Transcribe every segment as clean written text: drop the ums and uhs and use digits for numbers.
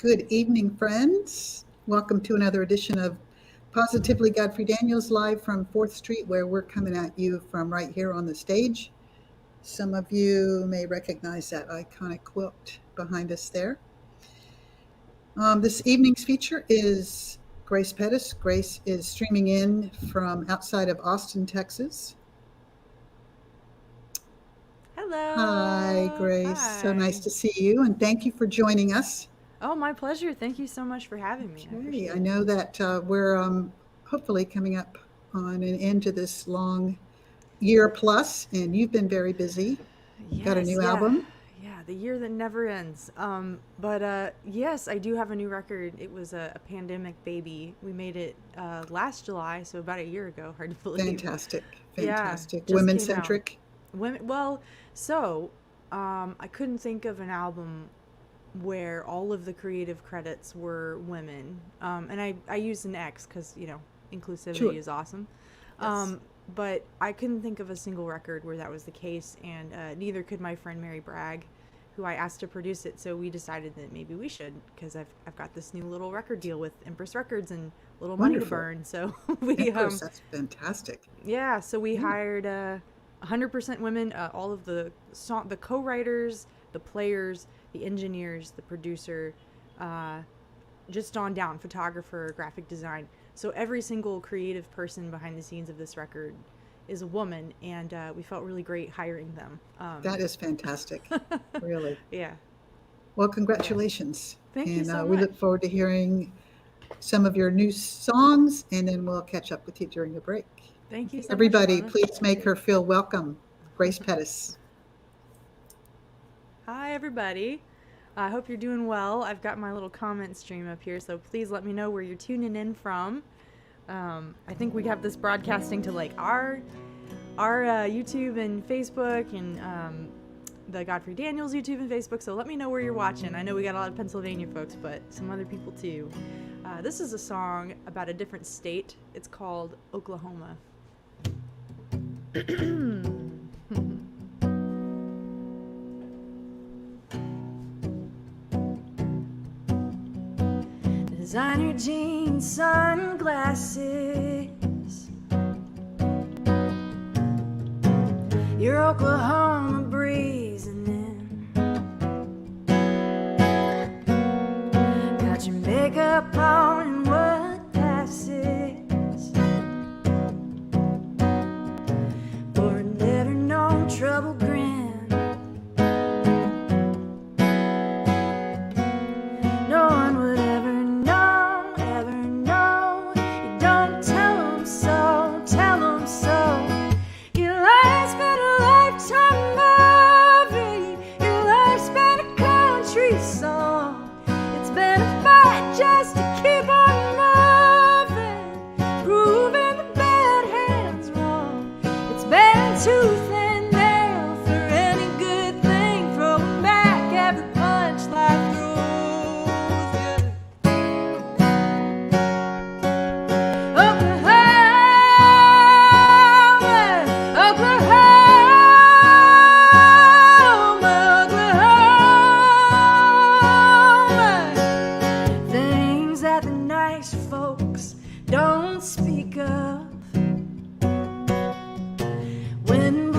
Good evening, friends. Welcome to another edition of Positively Godfrey Daniels live from 4th Street, where we're coming at you from right here on the stage. Some of you may recognize that iconic quilt behind us there. This evening's feature is Grace Pettis. Grace is streaming in from outside of Austin, Texas. Hello. Hi, Grace. Hi. So nice to see you, and thank you for joining us. Oh, my pleasure. Thank you so much for having me. Okay, I know that we're hopefully coming up on an end to this long year plus, and you've been very busy. Got a new album? Yeah, the year that never ends. But yes, I do have a new record. It was a pandemic baby. We made it last July, so about a year ago. Hard to believe. Fantastic. Yeah, Women centric. Well, I couldn't think of an album where all of the creative credits were women. And I used an X because, inclusivity is awesome. Yes. But I couldn't think of a single record where that was the case, and neither could my friend Mary Bragg, who I asked to produce it. So we decided that maybe we should, because I've got this new little record deal with Empress Records and a little money to burn. So Empress, that's fantastic. Yeah, so we hired 100% women, all of the co-writers, the players, the engineers, the producer, just on down, photographer, graphic design. So every single creative person behind the scenes of this record is a woman, and we felt really great hiring them. That is fantastic, really. Yeah. Well, congratulations. Thank you so much. We look forward to hearing some of your new songs, and then we'll catch up with you during the break. Thank you so Everybody, much. please make her feel welcome. Grace Pettis. Hi, everybody. I hope you're doing well. I've got my little comment stream up here, so please let me know where you're tuning in from. I think we have this broadcasting to like our YouTube and Facebook and the Godfrey Daniels YouTube and Facebook, so let me know where you're watching. I know we got a lot of Pennsylvania folks, but some other people too. This is a song about a different state. It's called Oklahoma. Designer jeans, sunglasses, your Oklahoma breeze, and then got your makeup on and what passes for a never known trouble grin. No one would ever know. You don't tell them so, tell them so. Your life's been a lifetime movie. Your life's been a country song. It's been a fight just to keep on loving, proving the bad hands wrong. It's been tooth and nail for any good thing, throwing back every punch life throws. Things that the nice folks don't speak of. Wind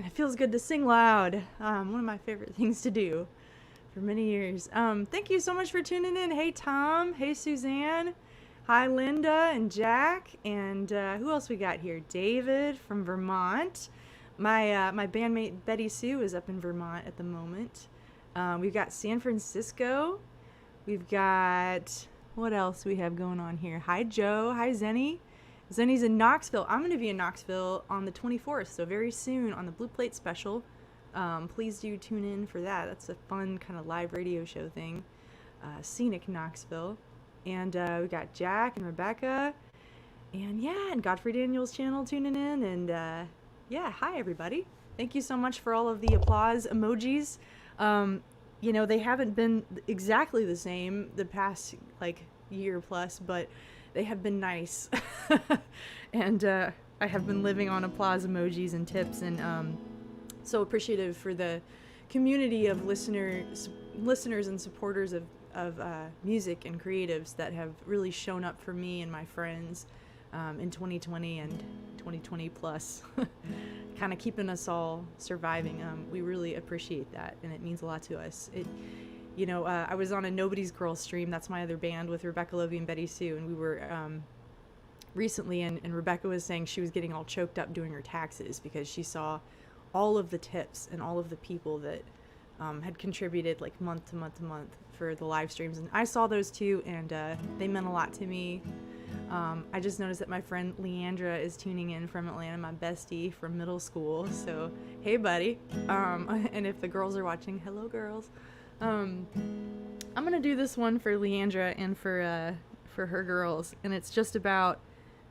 man, it feels good to sing loud. One of my favorite things to do for many years. Thank you so much for tuning in. Hey, Tom. Hey, Suzanne. Hi, Linda and Jack. And who else we got here? David from Vermont. My bandmate Betty Sue is up in Vermont at the moment. We've got San Francisco. We've got, what else we have going on here? Hi, Joe. Hi, Zenny. Zenny's in Knoxville. I'm going to be in Knoxville on the 24th, so very soon on the Blue Plate special. Please do tune in for that. That's a fun kind of live radio show thing. Scenic Knoxville. And we got Jack and Rebecca. And yeah, and Godfrey Daniels channel tuning in. And yeah, hi everybody. Thank you so much for all of the applause emojis. You know, they haven't been exactly the same the past like year plus, but they have been nice. And I have been living on applause emojis and tips, and so appreciative for the community of listeners and supporters of music and creatives that have really shown up for me and my friends in 2020 and 2020 plus, kind of keeping us all surviving. We really appreciate that, and it means a lot to us. You know, I was on a Nobody's Girl stream. That's my other band with Rebecca Lovey and Betty Sue, and we were recently, and Rebecca was saying she was getting all choked up doing her taxes because she saw all of the tips and all of the people that had contributed like month to month to month for the live streams, and I saw those too, and they meant a lot to me. I just noticed that my friend Leandra is tuning in from Atlanta, my bestie from middle school, so hey buddy. And if the girls are watching, hello girls. I'm gonna do this one for Leandra and for her girls, and it's just about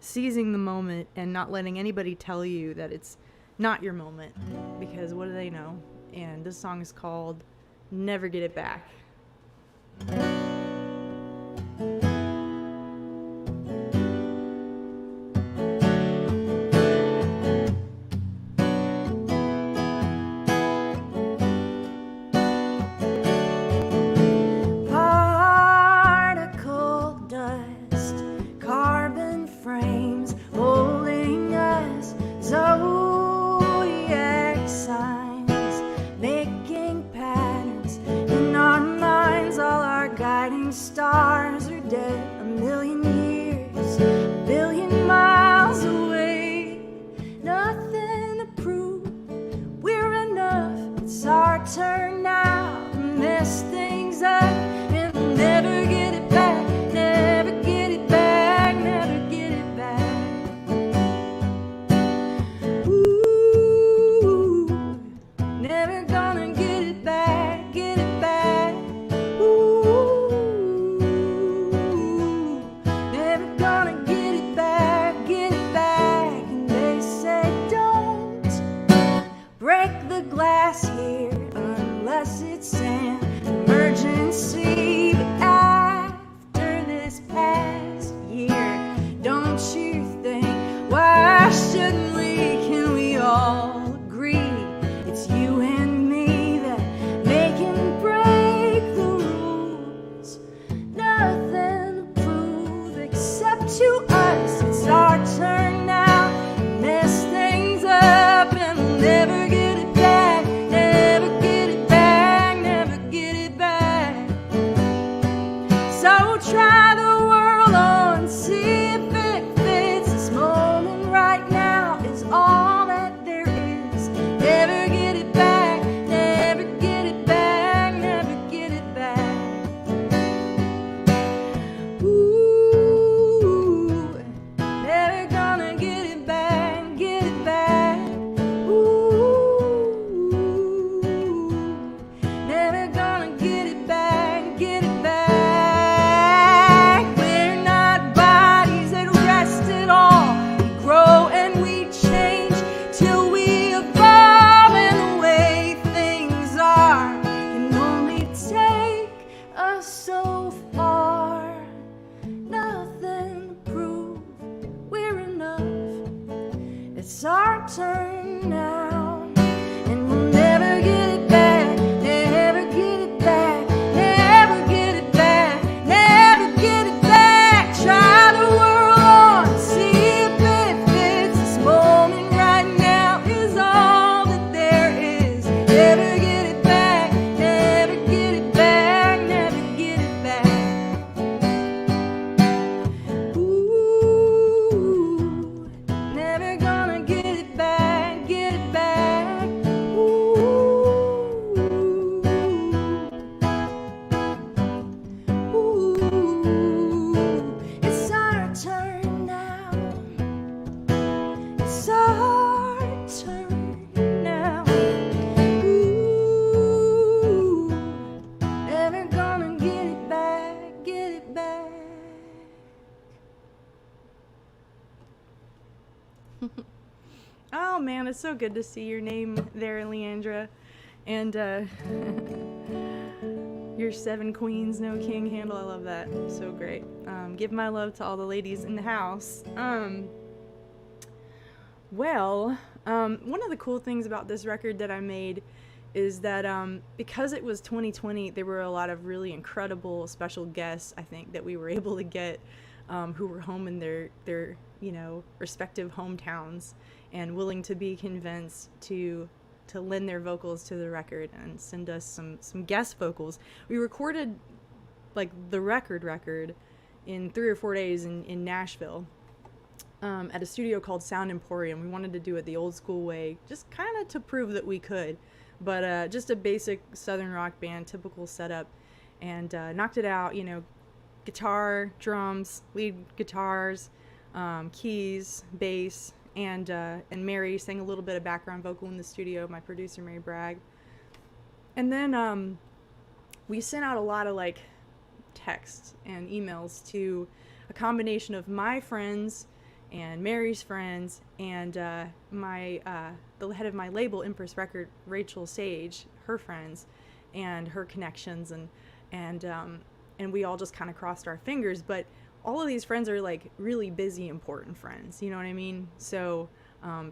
seizing the moment and not letting anybody tell you that it's not your moment, because what do they know? And this song is called Never Get It Back. Oh man, it's so good to see your name there, Leandra. And your 7 queens, no king handle. I love that. So great. Give my love to all the ladies in the house. One of the cool things about this record that I made is that because it was 2020, there were a lot of really incredible special guests, I think, that we were able to get who were home in their respective hometowns and willing to be convinced to lend their vocals to the record and send us some guest vocals. We recorded like the record in 3 or 4 days in Nashville at a studio called Sound Emporium. We wanted to do it the old school way, just kind of to prove that we could, but just a basic Southern rock band, typical setup, and knocked it out, guitar, drums, lead guitars, keys, bass, and Mary sang a little bit of background vocal in the studio, my producer Mary Bragg. And then we sent out a lot of like texts and emails to a combination of my friends and Mary's friends and the head of my label, Empress Record, Rachel Sage, her friends and her connections, and we all just kind of crossed our fingers. But all of these friends are like really busy, important friends, you know what I mean? So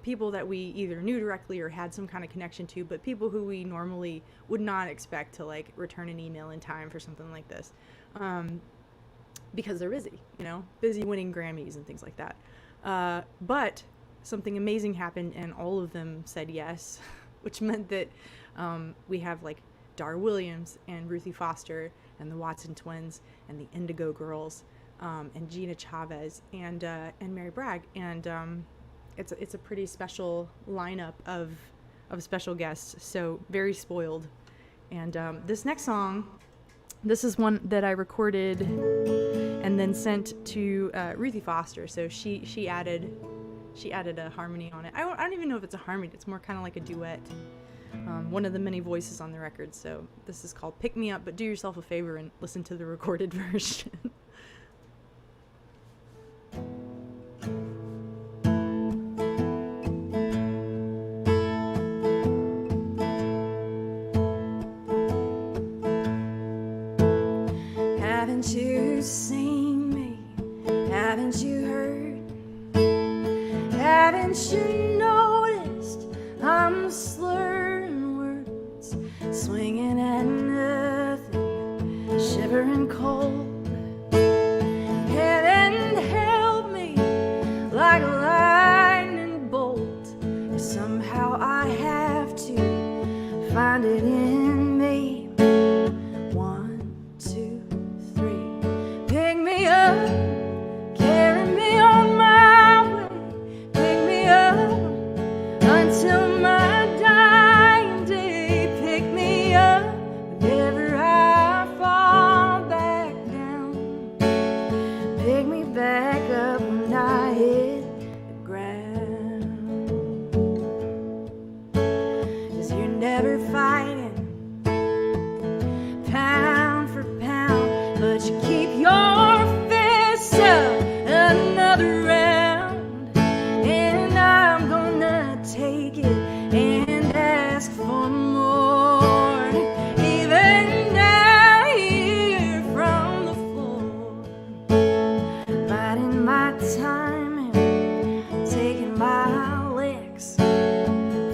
people that we either knew directly or had some kind of connection to, but people who we normally would not expect to like return an email in time for something like this, because they're busy, busy winning Grammys and things like that. But something amazing happened and all of them said yes, which meant that we have like Dar Williams and Ruthie Foster and the Watson Twins and the Indigo Girls, and Gina Chavez and Mary Bragg, and it's a pretty special lineup of special guests. So very spoiled. And this next song, this is one that I recorded and then sent to Ruthie Foster. So she added a harmony on it. I don't even know if it's a harmony. It's more kind of like a duet. One of the many voices on the record. So this is called Pick Me Up, but do yourself a favor and listen to the recorded version. Haven't you seen me? Haven't you heard? Haven't you noticed I'm slurring words, swinging at nothing, shivering cold? Heaven help me, like a lightning bolt. Somehow I have to find it in me. 1, 2, 3. Pick me up, carry me on my way. Pick me up until my dying day. Pick me up whenever I fall back down. Pick me back up when I hit the ground. 'Cause you're never fighting pound for pound, but you keep your fists up another round. And I'm gonna take it and ask for more, even down here from the floor. Biding my time and taking my licks.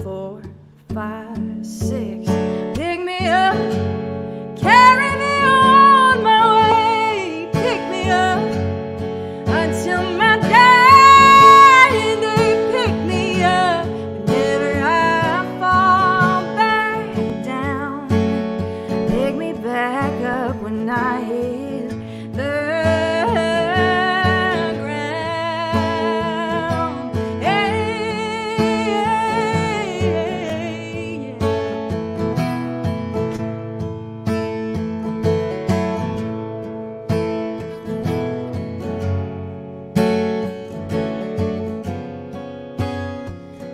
4, 5, 6. Pick me up, carry me on my way. Pick me up until my dying day. Pick me up whenever I fall back down. Pick me back up when I hit the ground. Hey, yeah.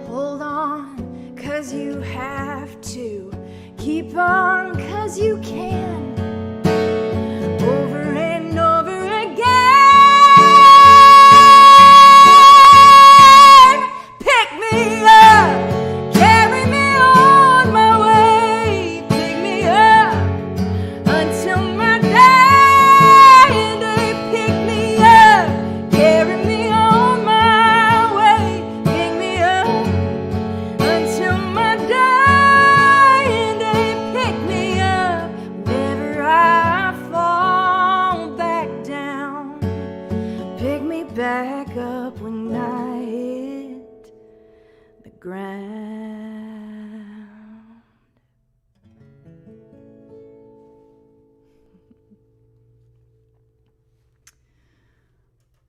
Hold on, 'cause you have to. Keep on, 'cause you can. Over and over again. up when I hit the ground.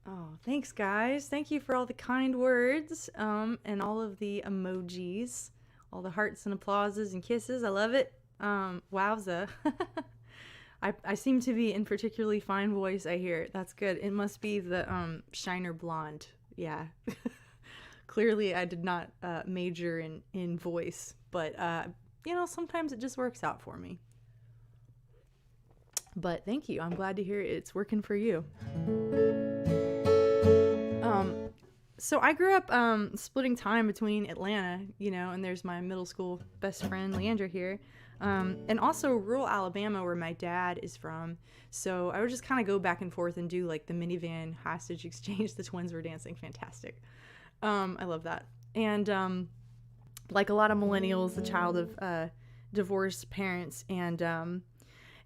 Oh, thanks, guys. Thank you for all the kind words, and all of the emojis, all the hearts and applauses and kisses. I love it. Wowza. I seem to be in particularly fine voice, I hear. That's good. It must be the Shiner Blonde. Yeah. Clearly, I did not major in voice, but, sometimes it just works out for me. But thank you. I'm glad to hear it's working for you. So I grew up splitting time between Atlanta, and there's my middle school best friend, Leandra, here. And also rural Alabama, where my dad is from. So I would just kind of go back and forth and do like the minivan hostage exchange. The twins were dancing. Fantastic. I love that. And like a lot of millennials, the child of divorced parents. And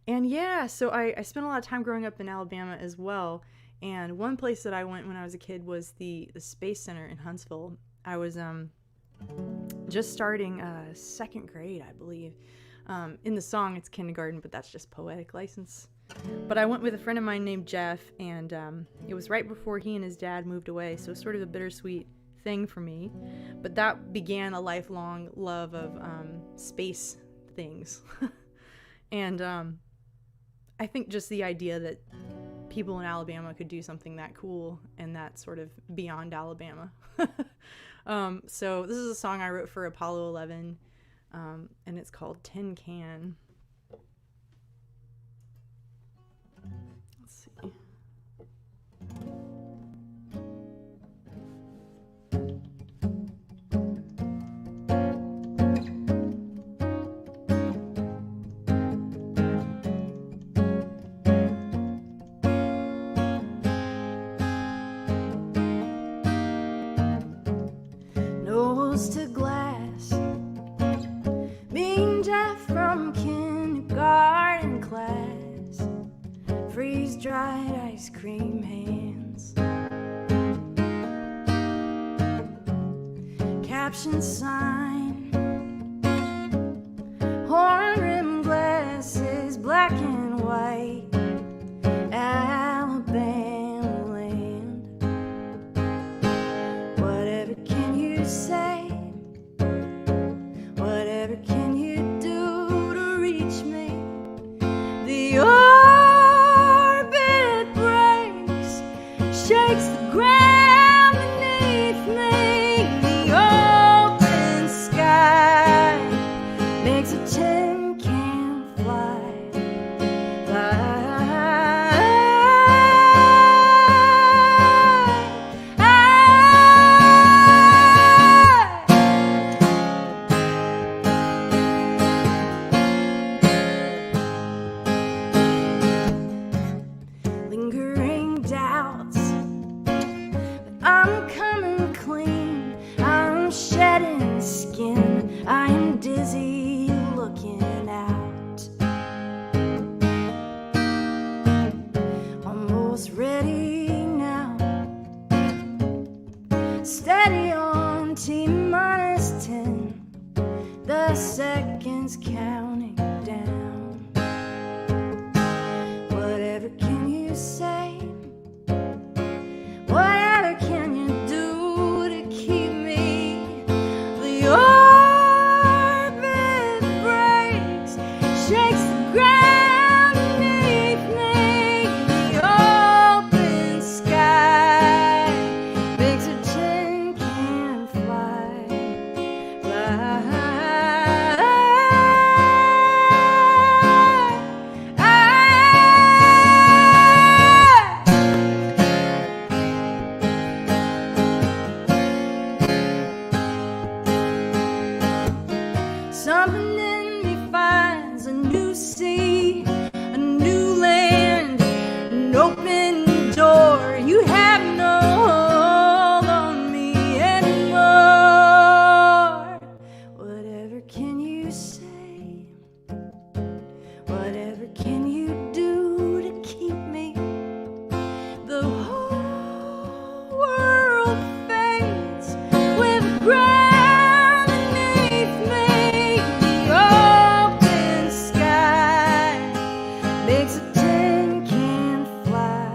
yeah, so I spent a lot of time growing up in Alabama as well. And one place that I went when I was a kid was the Space Center in Huntsville. I was just starting second grade, I believe. In the song, it's kindergarten, but that's just poetic license. But I went with a friend of mine named Jeff, and it was right before he and his dad moved away, so sort of a bittersweet thing for me. But that began a lifelong love of space things. And I think just the idea that people in Alabama could do something that cool and that sort of beyond Alabama. So this is a song I wrote for Apollo 11, and it's called Tin Can. Let's see. Nose to glass, me and Jeff from kindergarten class, freeze-dried ice cream hands, caption sign, horn-rimmed glasses, black and white, Alabama land. Whatever can you say? Whatever can you do to reach me? The orbit breaks, shakes the ground beneath me. The open sky makes a tin can fly. Lingering doubts, but I'm coming clean. I'm shedding skin. I'm dizzy looking out. Almost ready now. Steady on T-10. The seconds counting down. Whatever can you say? Whatever can you do to keep me? The orbit breaks, shakes the ground beneath me. The open sky makes a tin can fly. world fades with the ground beneath me. The open sky makes a tin can fly.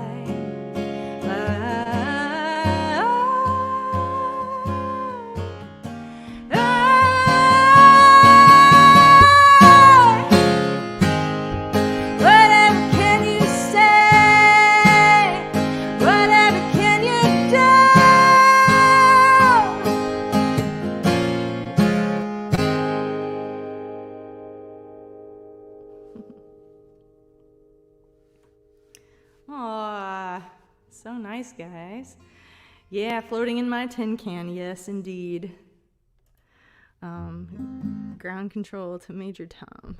Whatever can you say? Whatever can you do? Aw, so nice, guys. Yeah, floating in my tin can, yes, indeed. Ground control to Major Tom.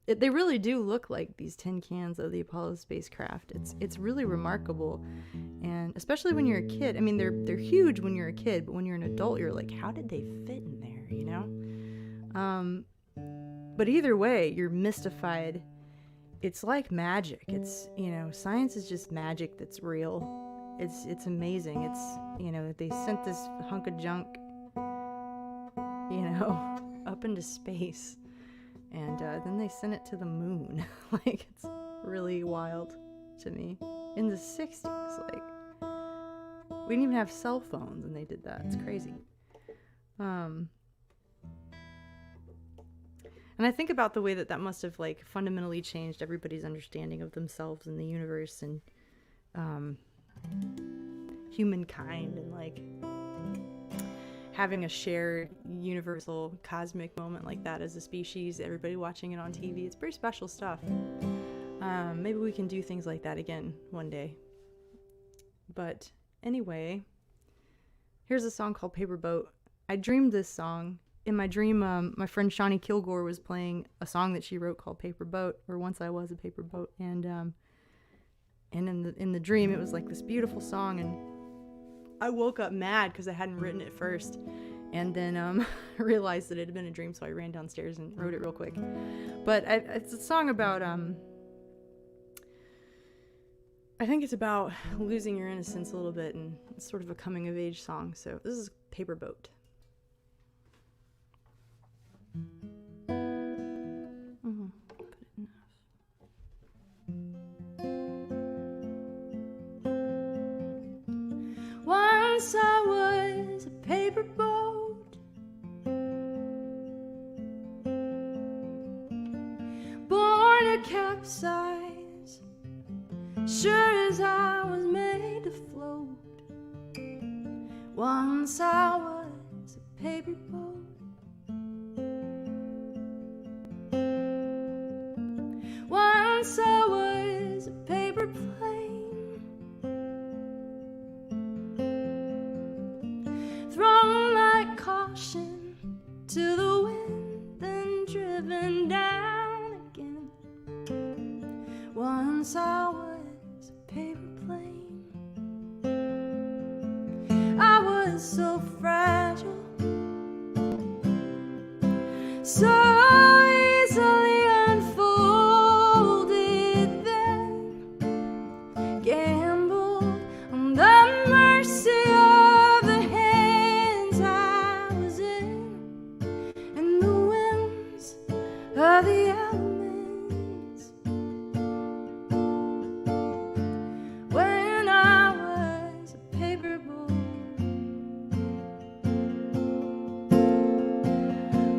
They really do look like these tin cans of the Apollo spacecraft. It's really remarkable, and especially when you're a kid. I mean, they're huge when you're a kid, but when you're an adult, you're like, how did they fit in there? You know. But either way, you're mystified. It's like magic. It's, you know, science is just magic that's real. It's amazing. It's, you know, they sent this hunk of junk, you know, up into space. And then they sent it to the moon. Like, it's really wild to me. In the 60s, like, we didn't even have cell phones and they did that. It's crazy. And I think about the way that must have, like, fundamentally changed everybody's understanding of themselves and the universe and humankind, and, like, having a shared universal cosmic moment like that as a species, everybody watching it on TV. It's pretty special stuff. Maybe we can do things like that again one day. But anyway, here's a song called Paper Boat. I dreamed this song. In my dream, my friend Shawnee Kilgore was playing a song that she wrote called Paper Boat, or Once I Was a Paper Boat. And in the dream, it was like this beautiful song, and I woke up mad because I hadn't written it first, and then realized that it had been a dream, so I ran downstairs and wrote it real quick. But it's a song about, I think it's about losing your innocence a little bit, and it's sort of a coming-of-age song. So this is Paper Boat. Put it enough. Once I was a paper boat, born to capsize, sure as I was made to float. Once I was a paper boat. Once I was a paper plane, thrown like caution to the wind, then driven down again. Once I was a paper plane. I was so fragile, so easily unfolded, then gambled on the mercy of the hands I was in, and the whims of the elements. When I was a paper boat,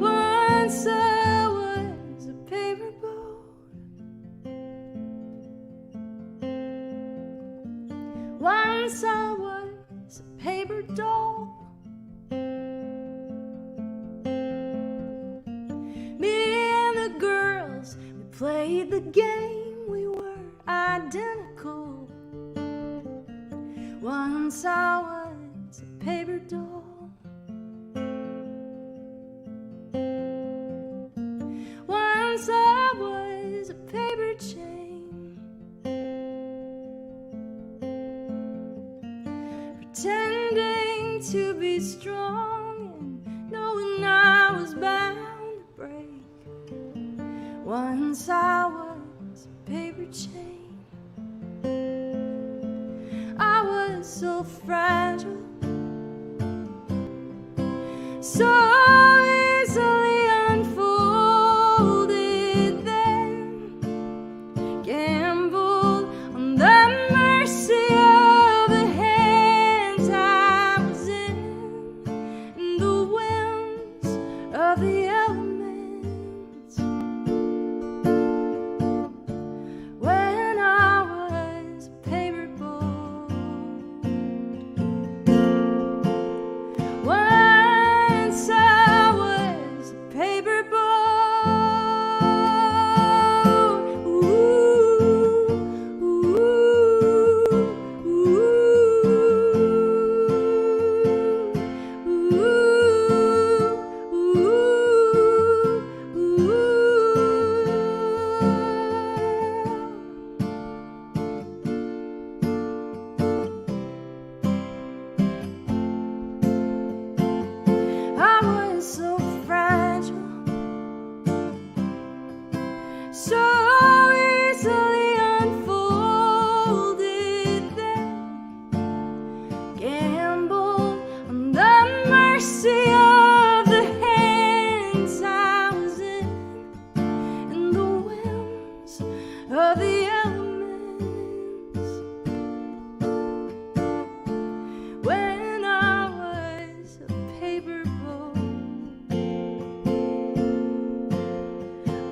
once I was a paper boat. Once I was a paper doll. Me and the girls, we played the game, we were identical. Once I was a paper doll. Once I was a paper chain, pretending to be strong and knowing I was bound to break. Once I was a paper chain. I was so fragile, so easily unfolded then, gambled on the mercy of the hands I was in, and the whims of the elements. When I was a paper boy, once I was a paper boy. Ooh, ooh, I was so fragile, so easily unfolded then, gambled on the mercy of the hands I was in, and the whims of the elements. When I was a paper boy,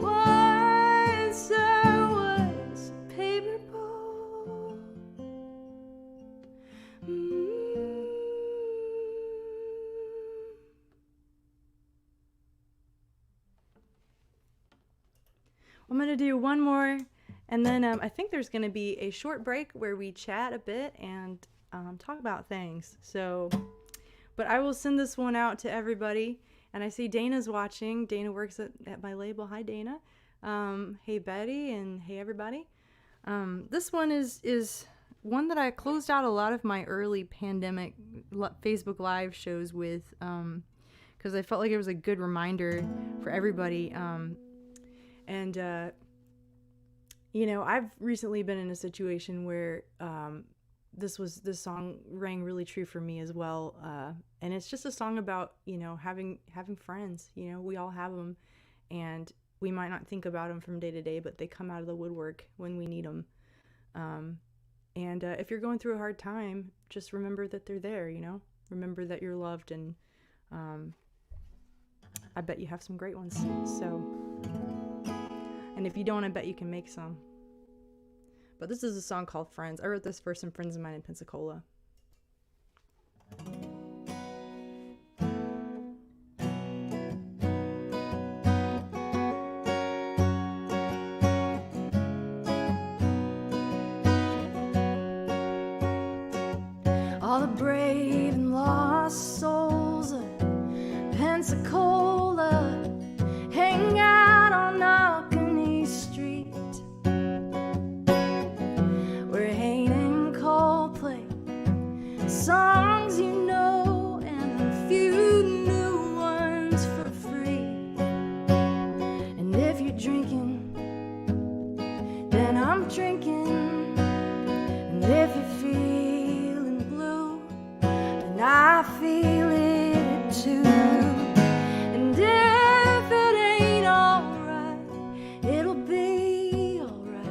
once I was a paper boy. I'm going to do one more, and then I think there's going to be a short break where we chat a bit and talk about things. So, but I will send this one out to everybody. And I see Dana's watching. Dana works at my label. Hi, Dana. Hey, Betty, and hey, everybody. This one is one that I closed out a lot of my early pandemic Facebook Live shows with, because I felt like it was a good reminder for everybody. You know, I've recently been in a situation where this song rang really true for me as well. And it's just a song about, you know, having friends. You know, we all have them, and we might not think about them from day to day, but they come out of the woodwork when we need them. If you're going through a hard time, just remember that they're there, you know? Remember that you're loved, and I bet you have some great ones. So, and if you don't, I bet you can make some. But this is a song called Friends. I wrote this for some friends of mine in Pensacola. All the brave and lost souls of Pensacola hang out on Alkany Street, where Hayden and Cole play songs you know and a few new ones for free. And if you're drinking, then I'm drinking. And if you're feeling blue, then I feel it too. And if it ain't alright, it'll be alright.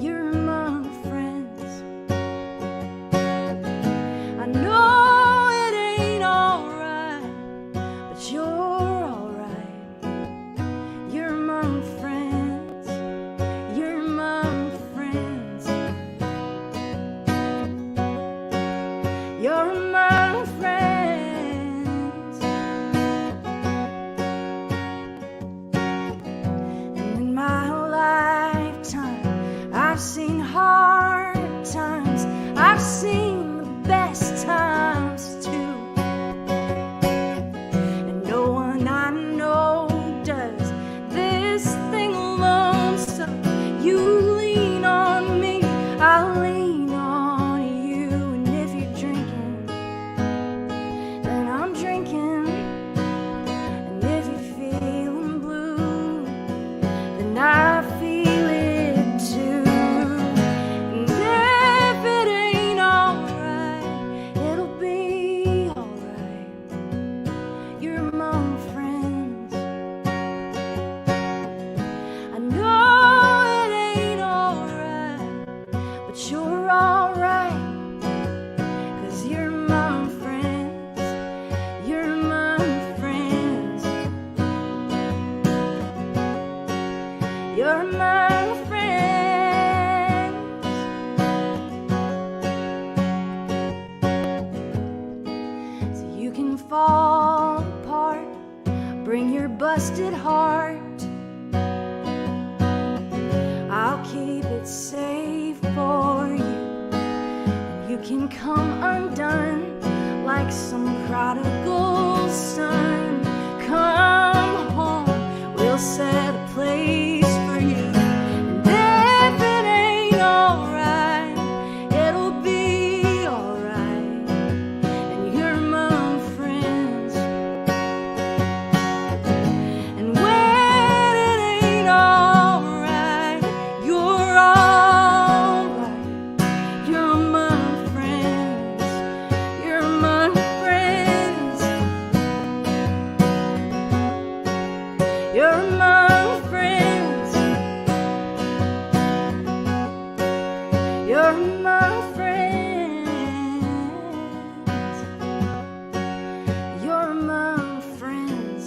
You're among friends. I know it ain't alright, but you're alright. You're among friends. You're among friends. You're among friends. And in my lifetime, I've seen hard times. I've seen the best times too. And no one I know does this thing alone. So you lean on me, I'll lean on you. And if you're drinking, fall apart. Bring your busted heart. I'll keep it safe for you. You can come undone like some prodigal son. Come home, we'll set a place for you. And if it ain't alright, it'll be alright. And you're among friends. And when it ain't alright, you're alright. You're among friends. You're among friends. You're among friends. You're among friends. You're among friends.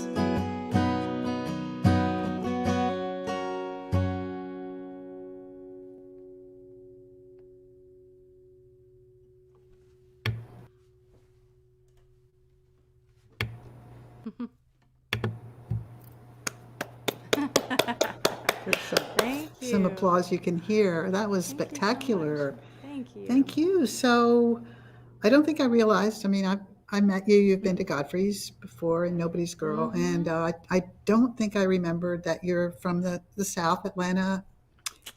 There's Thank you. some applause you can hear. That was Thank you so spectacular. much. Thank you. Thank you. So I don't think I realized, I mean, I met you, you've been to Godfrey's before and Nobody's Girl. And I don't think I remembered that you're from the South, Atlanta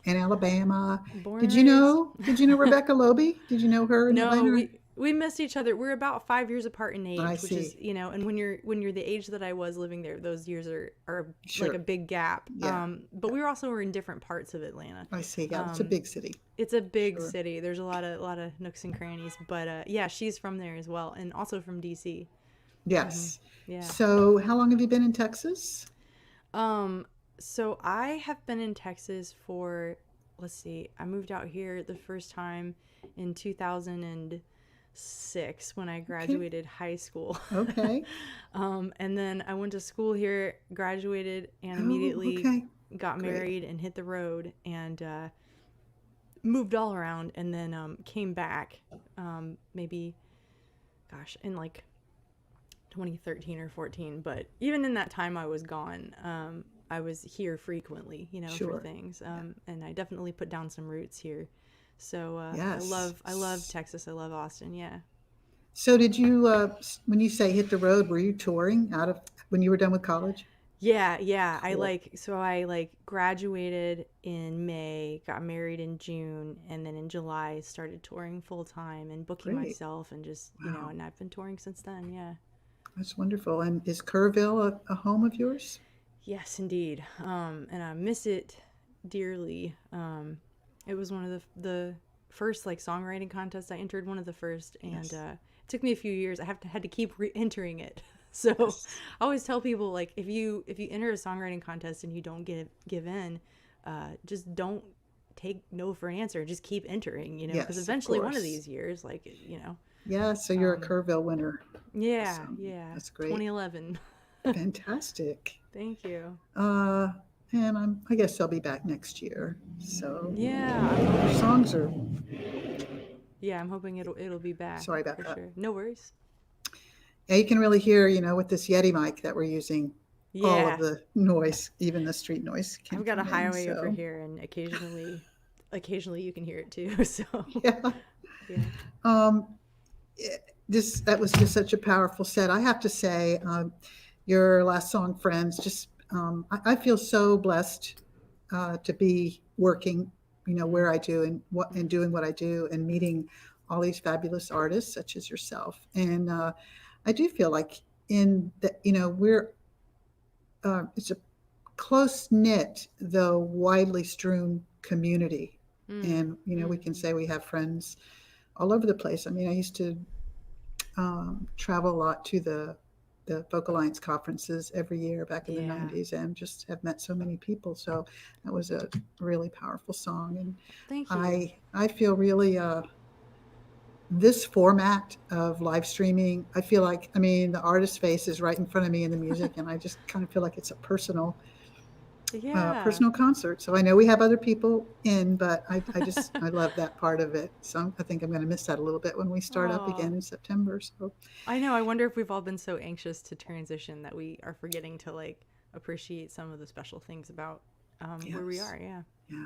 and Alabama. Born Did and you raised. know? Did you know Rebecca Loby? Did you know her in No, Atlanta? we missed each other. We're about 5 years apart in age, I which is, see. and when you're the age that I was living there, those years are Sure. like a big gap. Yeah. But we were in different parts of Atlanta. I see. Yeah, it's a big city. It's a big Sure. city. There's a lot of nooks and crannies, but yeah, she's from there as well, and also from DC. Yes. Yeah. So how long have you been in Texas? So I have been in Texas for, let's see, I moved out here the first time in 2006 when I graduated high school. Okay. And then I went to school here, graduated, and Oh, immediately okay. got Great. married and hit the road and moved all around, and then came back maybe, gosh, in like 2013 or 14. But even in that time I was gone, I was here frequently, for Sure. things. And I definitely put down some roots here. So Yes. I love Texas. I love Austin. Yeah. So did you, when you say hit the road, were you touring when you were done with college? Yeah. Cool. I graduated in May, got married in June, and then in July started touring full time and booking Great. myself, and just, Wow. and I've been touring since then. Yeah. That's wonderful. And is Kerrville a home of yours? Yes, indeed. And I miss it dearly. It was one of the first like songwriting contests I entered, one of the first, and Yes. it took me a few years. I had to keep entering it. So I always tell people, like, if you enter a songwriting contest and you don't give in, just don't take no for an answer. Just keep entering, because Yes, of eventually one of course. these years, like, Yeah, so you're a Kerrville winner. yeah, Awesome. yeah. That's great. 2011. Fantastic. Thank you. And I guess I'll be back next year. So Yeah. your songs are, Yeah, I'm hoping it'll be back. Sorry about for that. sure. No worries. yeah, you can really hear, with this Yeti mic that we're using, all Yeah, of the noise, even the street noise. Can I've got a come in, highway over so, here, and occasionally you can hear it too. So Yeah. yeah, Um, that was just such a powerful set. I have to say, your last song, Friends, just I feel so blessed to be working, where I do and doing what I do and meeting all these fabulous artists such as yourself. And I do feel like in that, we're it's a close knit, though widely strewn community. And we can say we have friends all over the place. I mean, I used to travel a lot to the Folk Alliance conferences every year back in the Yeah. 90s, and just have met so many people. So that was a really powerful song. And thank you. I feel really this format of live streaming, I feel like, I mean, the artist's face is right in front of me in the music, and I just kind of feel like it's a personal Yeah. personal concert. So I know we have other people in, but I love that part of it. So I think I'm going to miss that a little bit when we start up Oh, again in September. So I know. I wonder if we've all been so anxious to transition that we are forgetting to like appreciate some of the special things about where we yes, are. Yeah. yeah,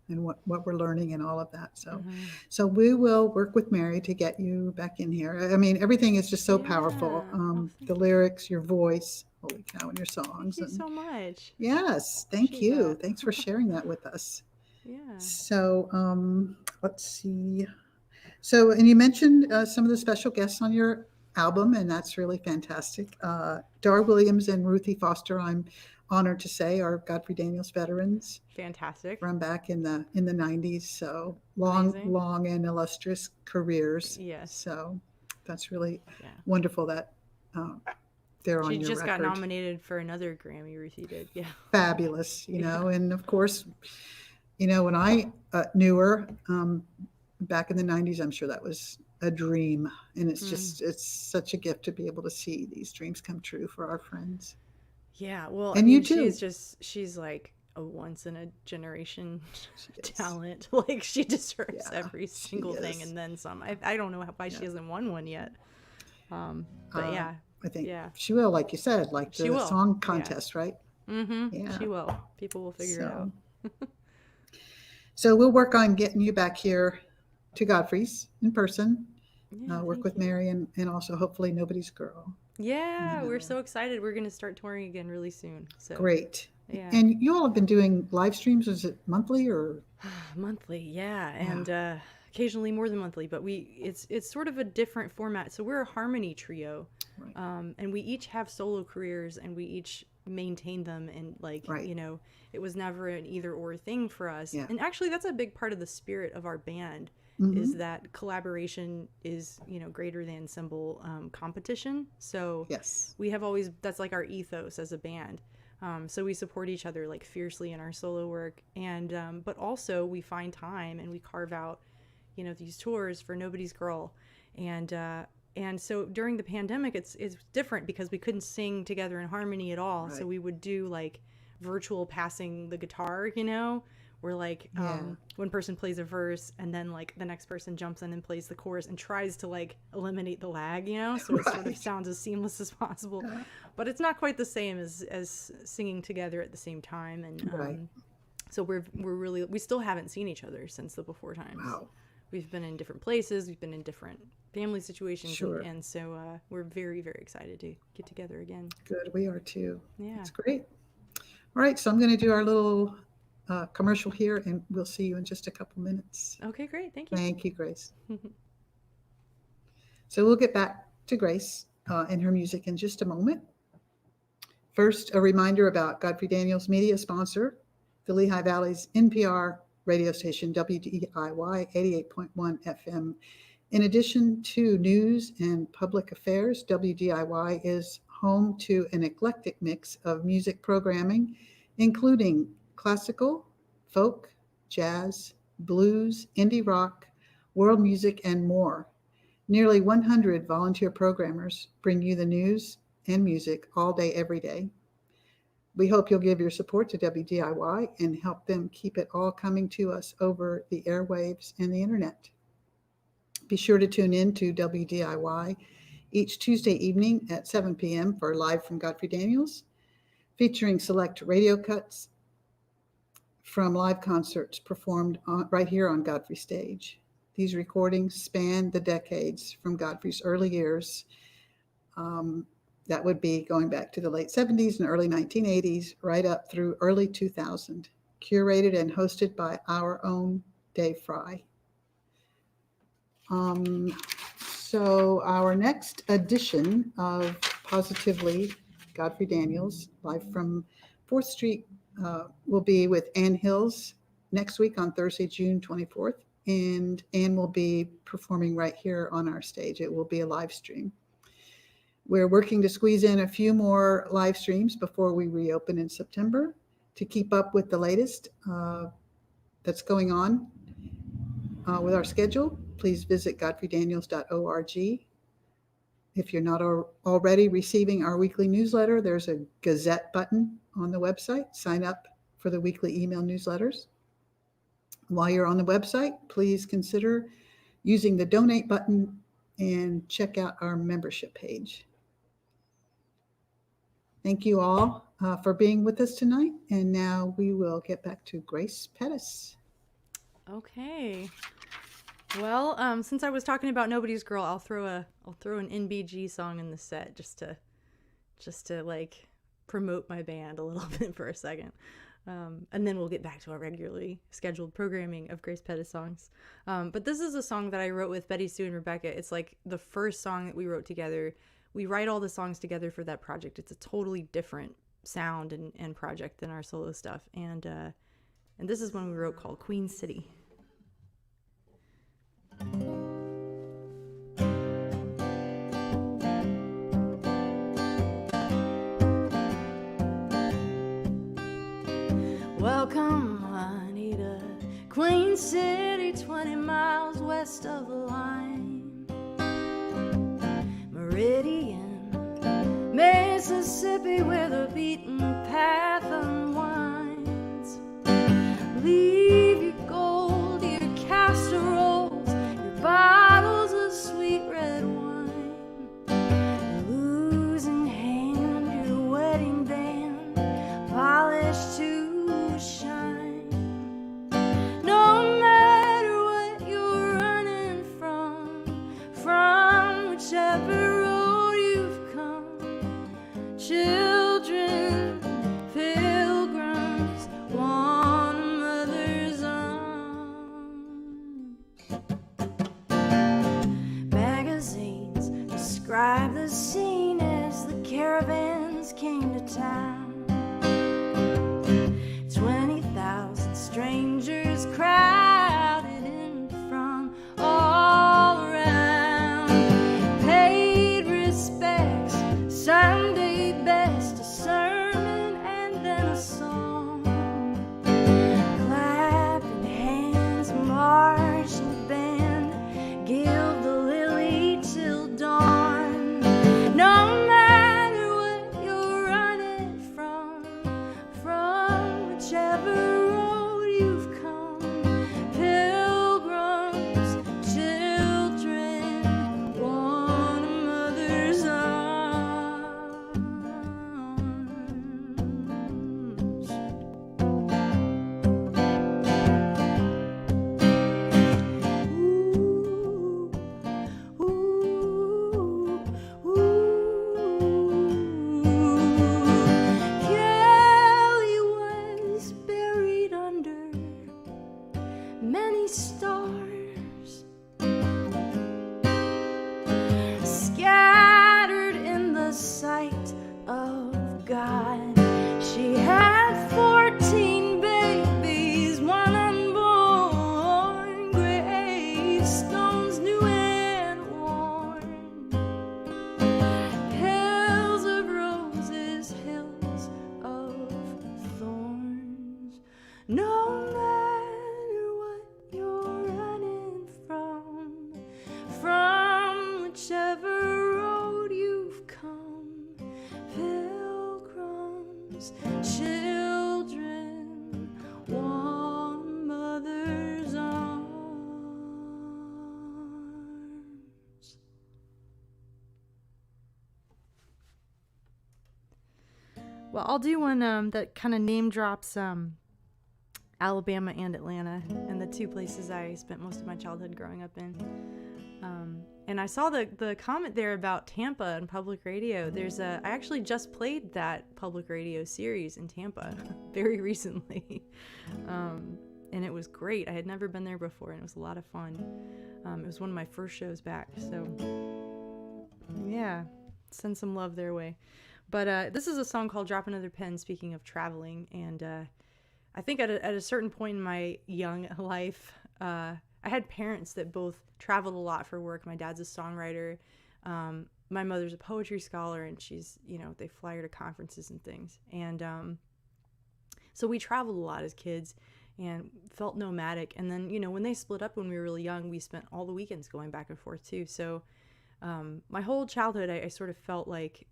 and what we're learning and all of that. So, Mm-hmm. so we will work with Mary to get you back in here. I mean, everything is just so powerful. Yeah. Oh, The lyrics, your voice, holy cow, and your thank songs. you And so much. yes, thank Appreciate you. that. Thanks for sharing that with us. Yeah. So, let's see. So, and you mentioned some of the special guests on your album, and that's really fantastic. Dar Williams and Ruthie Foster, I'm honored to say, are Godfrey Daniels veterans Fantastic. from back in the 90s. So Amazing. long and illustrious careers. Yes. So that's really Yeah. wonderful that uh, they're She on your just got record. nominated for another Grammy. Ruthie did. Yeah. Fabulous, Yeah. and of course, when I knew her back in the 90s, I'm sure that was a dream. And Mm. it's such a gift to be able to see these dreams come true for our friends. Yeah. Well, I And you mean, too. she's like a once in a generation She is. talent. Like she deserves Yeah, every she single thing is. and then some. I don't know why Yeah. she hasn't won one yet. But Uh, yeah. I think Yeah. she will, like you said, like She the will. song Yeah. contest, right? Yeah. She will. People will figure it out. So, so we'll work on getting you back here to Godfrey's in person. Yeah, Work thank with you. Mary and also hopefully Nobody's Girl. Yeah, You we're know, so excited. We're gonna start touring again really soon. So great. yeah. And you all have been doing live streams. Is it monthly or? Monthly, yeah, Yeah. and occasionally more than monthly. But it's sort of a different format. So we're a harmony trio, Right. and we each have solo careers, and we each maintain them. And like Right. it was never an either or thing for us. Yeah. And actually, that's a big part of the spirit of our band. Mm-hmm. Is that collaboration is greater than symbol competition. So Yes. we have always that's like our ethos as a band. So we support each other like fiercely in our solo work, and but also we find time and we carve out, these tours for Nobody's Girl, and so during the pandemic, it's different because we couldn't sing together in harmony at all. So Right. we would do like virtual passing the guitar, where like Yeah. one person plays a verse and then like the next person jumps in and plays the chorus and tries to like eliminate the lag, so it sort of Right. sounds as seamless as possible. Yeah. But it's not quite the same as singing together at the same time. And Right. so we still haven't seen each other since the before times. Wow. We've been in different places, we've been in different family situations, Sure. and so we're very, very excited to get together again. Good. We are too. Yeah. That's great. All right. So I'm going to do our little commercial here, and we'll see you in just a couple minutes. Okay, great. Thank you. Thank you, Grace. So we'll get back to Grace and her music in just a moment. First, a reminder about Godfrey Daniels' media sponsor, the Lehigh Valley's NPR radio station, WDIY 88.1 FM. In addition to news and public affairs, WDIY is home to an eclectic mix of music programming, including classical, folk, jazz, blues, indie rock, world music, and more. Nearly 100 volunteer programmers bring you the news and music all day, every day. We hope you'll give your support to WDIY and help them keep it all coming to us over the airwaves and the internet. Be sure to tune in to WDIY each Tuesday evening at 7 p.m. for Live from Godfrey Daniels, featuring select radio cuts from live concerts performed right here on Godfrey Stage. These recordings span the decades from Godfrey's early years. That would be going back to the late 70s and early 1980s, right up through early 2000, curated and hosted by our own Dave Fry. So our next edition of Positively Godfrey Daniels, live from 4th Street, will be with Ann Hills next week on Thursday, June 24th. And Ann will be performing right here on our stage. It will be a live stream. We're working to squeeze in a few more live streams before we reopen in September. To keep up with the latest that's going on with our schedule, please visit godfreydaniels.org. If you're not already receiving our weekly newsletter, there's a Gazette button on the website. Sign up for the weekly email newsletters. While you're on the website, please consider using the donate button and check out our membership page. Thank you all for being with us tonight. And now we will get back to Grace Pettis. Okay. Well, since I was talking about Nobody's Girl, I'll throw an NBG song in the set just to like promote my band a little bit for a second. And then we'll get back to our regularly scheduled programming of Grace Pettis songs. But this is a song that I wrote with Betty Sue and Rebecca. It's like the first song that we wrote together. We write all the songs together for that project. It's a totally different sound and project than our solo stuff. And this is one we wrote called Queen City. Welcome, Juanita, Queen City, 20 miles west of the line. Meridian, Mississippi, where the beaten path unwinds. Leave your gold, your casseroles, your bottles of sweet red wine. Your losing hand, your wedding band, polished to shine. No matter what you're running from whichever road you've come, children, pilgrims, want a mother's arms. Magazines describe the scene as the caravans came to town. 20,000 strangers crowded in from all around. Paid respects, Sunday best, a sermon and then a song. Clapping hands, marching band, gild the lily till dawn. No matter what you're running from whichever road you've come, pilgrims, children, want a mother's arms. Ooh, ooh, ooh. Kelly was buried under many stars, scattered in the sight of God. She had 14 babies, one unborn, gravestones new and worn. Hills of roses, hills of thorns. No matter what you're running from whichever road you've come, pilgrims, children, want a mother's arms. Well, I'll do one that kind of name drops Alabama and Atlanta, and the two places I spent most of my childhood growing up in. And I saw the comment there about Tampa and public radio. I actually just played that public radio series in Tampa very recently. And it was great. I had never been there before, and it was a lot of fun. It was one of my first shows back, so yeah, send some love their way. But this is a song called Drop Another Pen, speaking of traveling, and I think at a certain point in my young life, I had parents that both traveled a lot for work. My dad's a songwriter. My mother's a poetry scholar, and they fly her to conferences and things. And so we traveled a lot as kids and felt nomadic. And then, when they split up when we were really young, we spent all the weekends going back and forth too. So my whole childhood, I sort of felt like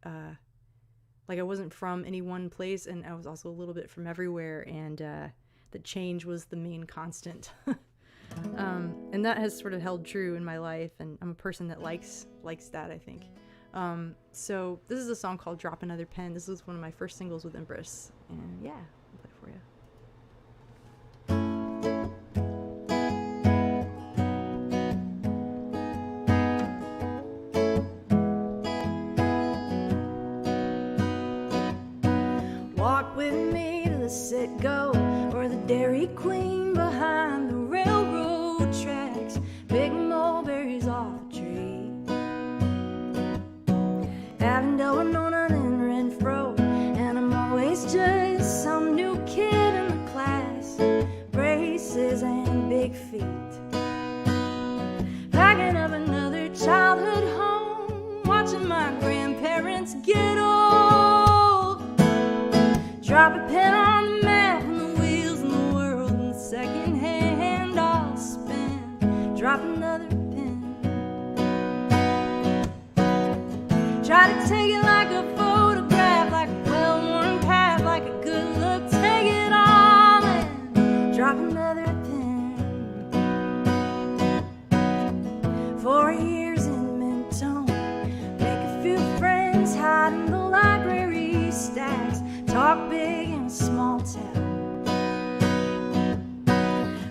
like I wasn't from any one place, and I was also a little bit from everywhere, and that change was the main constant. And that has sort of held true in my life, and I'm a person that likes that, I think. So this is a song called Drop Another Pen. This was one of my first singles with Empress, and yeah, I'll play it for you. Walk with me to the sit-go, or the Dairy Queen behind the railroad tracks. Big mulberries off the tree. Avondale, Winona, and Renfro, and I'm always just some new kid in the class. Braces and big feet. Packing up another childhood home, watching my grandparents get old. Drop a pen on the map and the wheels in the world, and second hand I'll spin. Drop another pin. Try to take it like a photograph, like a well-worn path, like a good look. Take it all in. Drop another pin. 4 years in Mentone, make a few friends, hide in the library stacks. Talk big in a small town.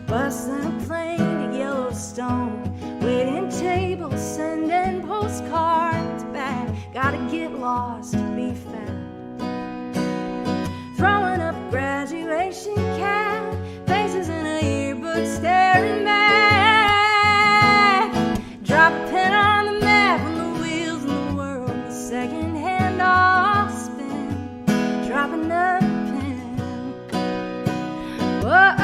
Busting a plane to Yellowstone, waiting tables, sending postcards back. Gotta get lost to be found. Throwing up graduation cap, faces in a yearbook staring back. Drop a pen on the map and the wheels in the world, the second hand I'll spin. Drop another pen. Whoa,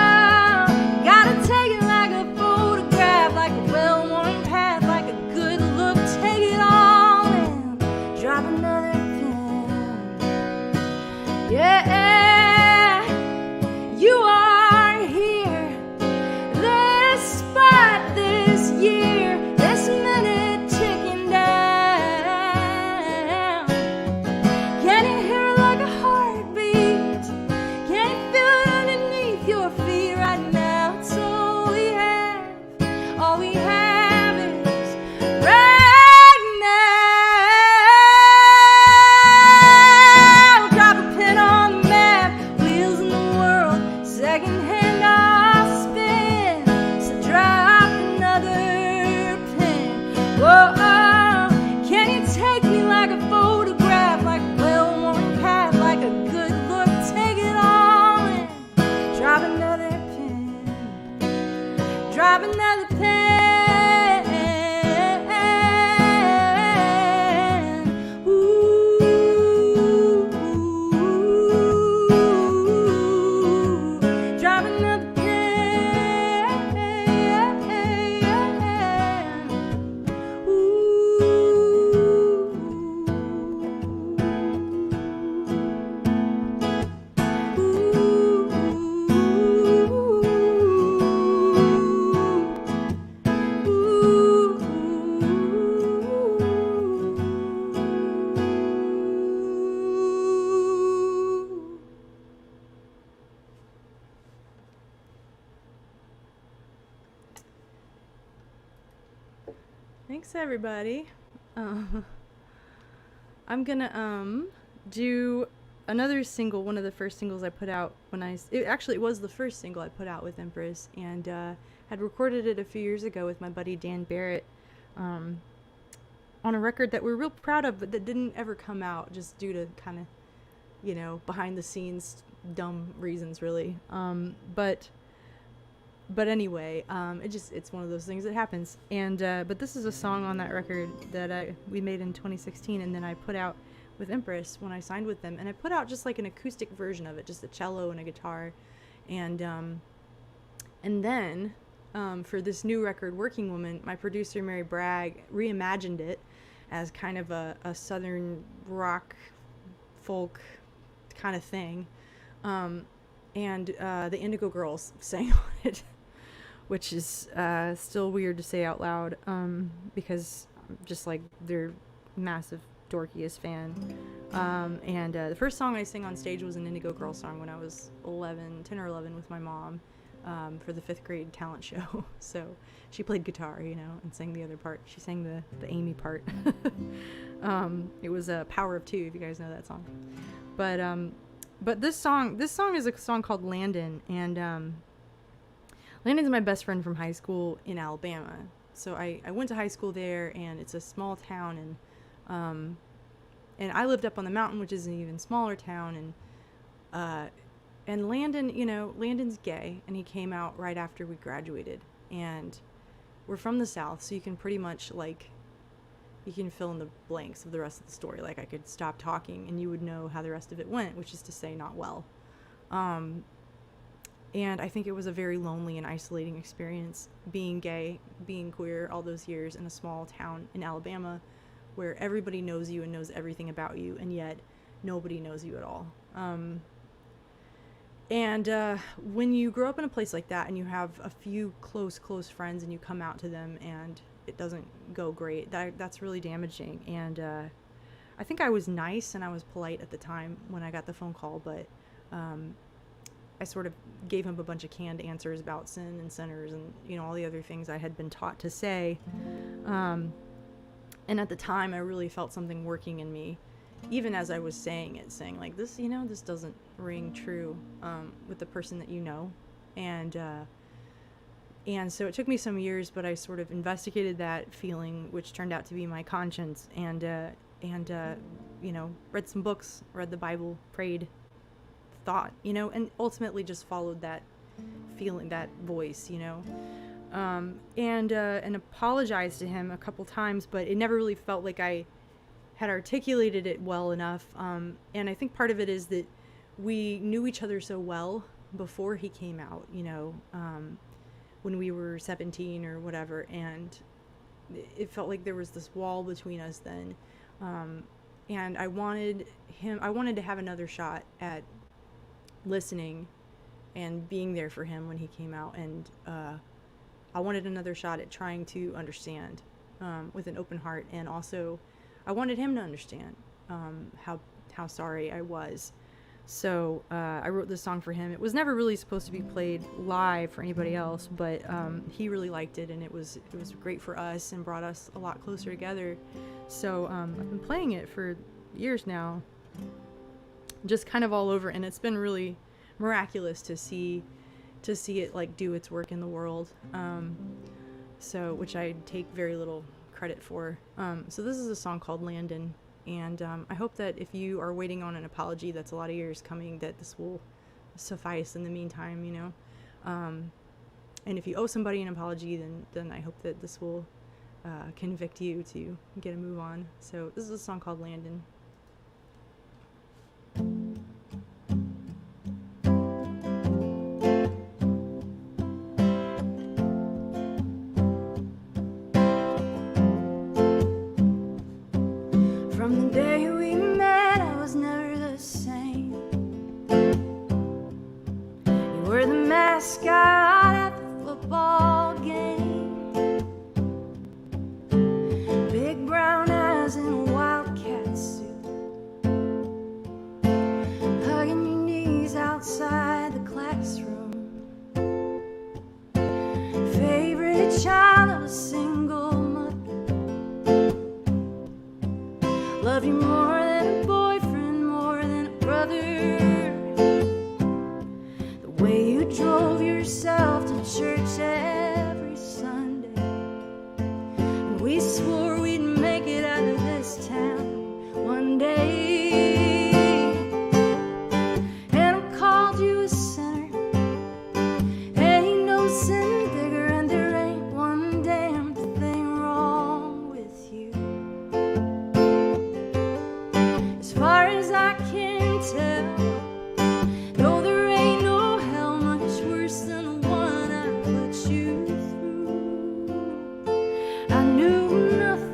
gotta take it like a photograph, like a well-worn path, like a good look. Take it all in. Drop another pin. Yeah, you are here. This spot, this year, this minute ticking down. Can you hear it like a heartbeat? Can you feel it underneath your feet right now? It's all we have. All we have is right now. Drop a pen on the map, wheels in the world, second hand I'll spin. So drop another pin. Whoa, can you take me like a photograph, like a well-worn path, like a good look? Take it all in. Drop another pin. Drop another pen. Ooh, drop another pen. Thanks, everybody. I'm gonna do another single, one of the first singles I put out when it was the first single I put out with Empress, and had recorded it a few years ago with my buddy Dan Barrett on a record that we're real proud of, but that didn't ever come out just due to kind of, behind the scenes dumb reasons, really. But anyway, it's one of those things that happens. And but this is a song on that record that we made in 2016, and then I put out with Empress when I signed with them, and I put out just like an acoustic version of it, just a cello and a guitar, and then for this new record, Working Woman, my producer Mary Bragg reimagined it as kind of a southern rock folk kind of thing, and the Indigo Girls sang on it, which is still weird to say out loud, because just like they're massive dorkiest fan. And the first song I sang on stage was an Indigo Girl song when I was 10 or 11 with my mom for the 5th grade talent show. So she played guitar, you know, and sang the other part. She sang the Amy part. It was Power of Two, if you guys know that song. But this song is a song called Landon, and Landon's my best friend from high school in Alabama. So I went to high school there, and it's a small town, and I lived up on the mountain, which is an even smaller town, and Landon, you know, Landon's gay, and he came out right after we graduated, and we're from the South, so you can pretty much, like, you can fill in the blanks of the rest of the story. Like, I could stop talking, and you would know how the rest of it went, which is to say, not well. And I think it was a very lonely and isolating experience, being gay, being queer all those years in a small town in Alabama where everybody knows you and knows everything about you, and yet nobody knows you at all. And when you grow up in a place like that and you have a few close friends and you come out to them and it doesn't go great, that's really damaging. And I think I was nice and I was polite at the time when I got the phone call, but I sort of gave him a bunch of canned answers about sin and sinners and, you know, all the other things I had been taught to say. And at the time, I really felt something working in me, even as I was saying like, this, you know, this doesn't ring true with the person that you know. And so it took me some years, but I sort of investigated that feeling, which turned out to be my conscience, and you know, read some books, read the Bible, prayed, thought, you know, and ultimately just followed that feeling, that voice, you know, and apologized to him a couple times, but it never really felt like I had articulated it well enough. And I think part of it is that we knew each other so well before he came out, you know, when we were 17 or whatever, and it felt like there was this wall between us then. And I wanted to have another shot at listening and being there for him when he came out, and I wanted another shot at trying to understand with an open heart, and also I wanted him to understand how sorry I was. So I wrote this song for him. It was never really supposed to be played live for anybody else, but he really liked it, and it was great for us and brought us a lot closer together. So I've been playing it for years now, just kind of all over, and it's been really miraculous to see it like do its work in the world, so which I take very little credit for. So this is a song called Landon, and I hope that if you are waiting on an apology that's a lot of years coming, that this will suffice in the meantime, you know. And if you owe somebody an apology, then I hope that this will convict you to get a move on. So this is a song called Landon. From the day we met, I was never the same. You were the mascot at the football game. Big brown eyes and a wildcat suit, hugging your knees outside the classroom. Favorite child of a single mother, loved you more than a boyfriend, more than a brother. The way you drove yourself to church every Sunday, and we swore we'd make it out of this town one day. And I called you a sinner. Ain't no sin bigger, and there ain't one damn thing wrong with you. As far as I can tell, no, there ain't no hell much worse than the one I put you through. I knew nothing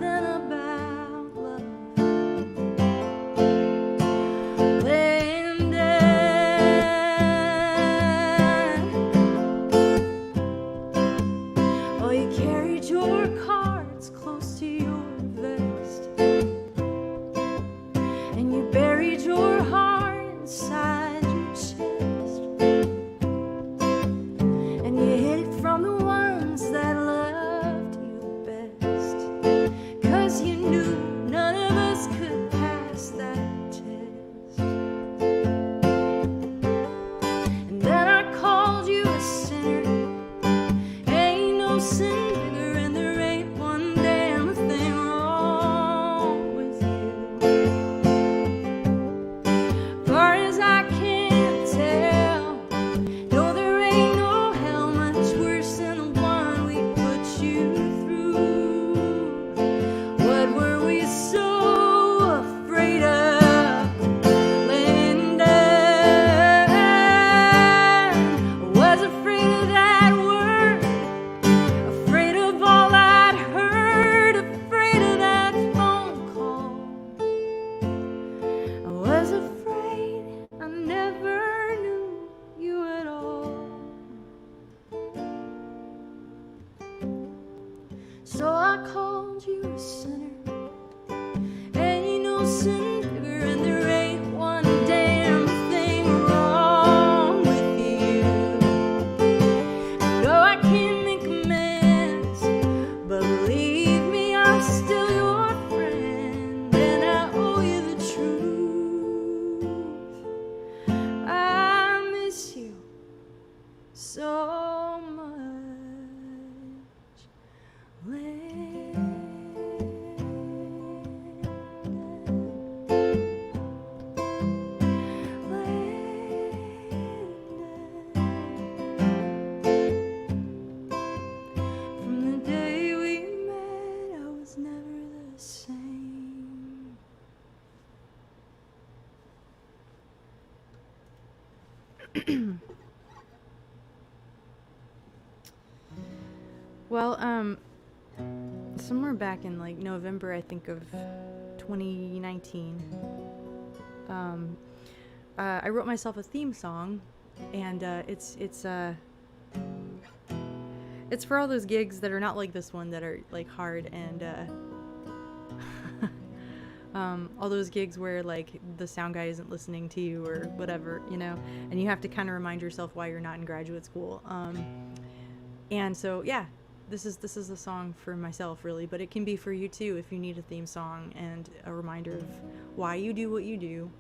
close and bigger, and there ain't one damn thing wrong with you. No, I can't make amends, but believe me, I'm still your friend, and I owe you the truth. I miss you so much. From the day we met, I was never the same. Well, somewhere back in like November, I think of 2019, I wrote myself a theme song, and it's for all those gigs that are not like this one, that are like hard, and all those gigs where like the sound guy isn't listening to you or whatever, you know, and you have to kind of remind yourself why you're not in graduate school. And so yeah, this is a song for myself, really, but it can be for you too if you need a theme song and a reminder of why you do what you do.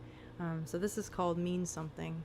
So this is called Mean Something.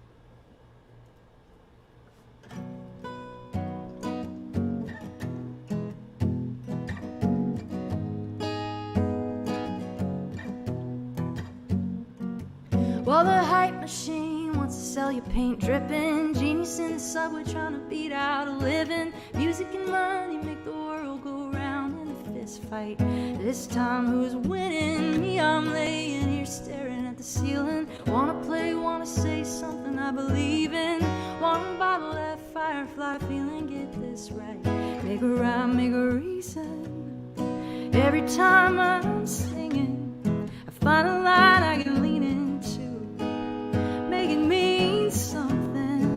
Well, the hype machine wants to sell you paint dripping, genius in the subway trying to beat out a living. Music and money make the world go round in a fist fight. This time who's winning? Me, I'm laying here staring at the ceiling. Wanna play, wanna say something I believe in. Wanna bottle that firefly feeling, get this right. Make a rhyme, make a reason. Every time I'm singing, I find a line I can lean into. Make it mean something,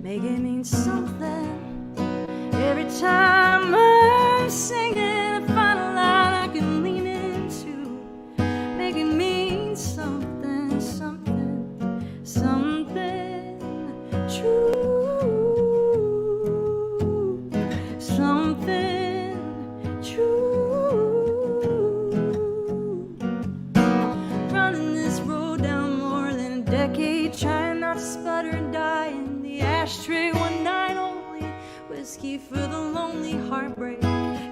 make it mean something. Every time I'm singing, I find a line I can lean into. Make it mean something, something, something true, something true. Running this road down more than a decade, trying not to sputter and die in the ashtray. One night only, whiskey for the lonely heartbreak,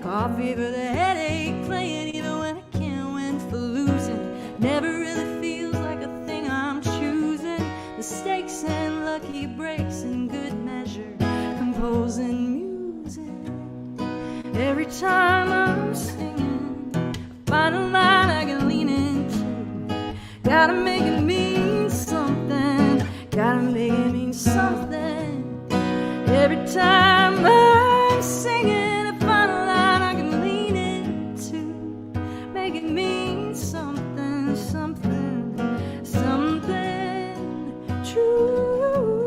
coffee for the headache, playing even when I can't win for losing. Never really feels like a thing I'm choosing. Mistakes and lucky breaks in good measure, composing music. Every time I'm singing, I find a line I can lean into. Gotta make it mean something, gotta make it mean something. Every time I'm singing, I find a line I can lean into. Make it mean something, something, something true,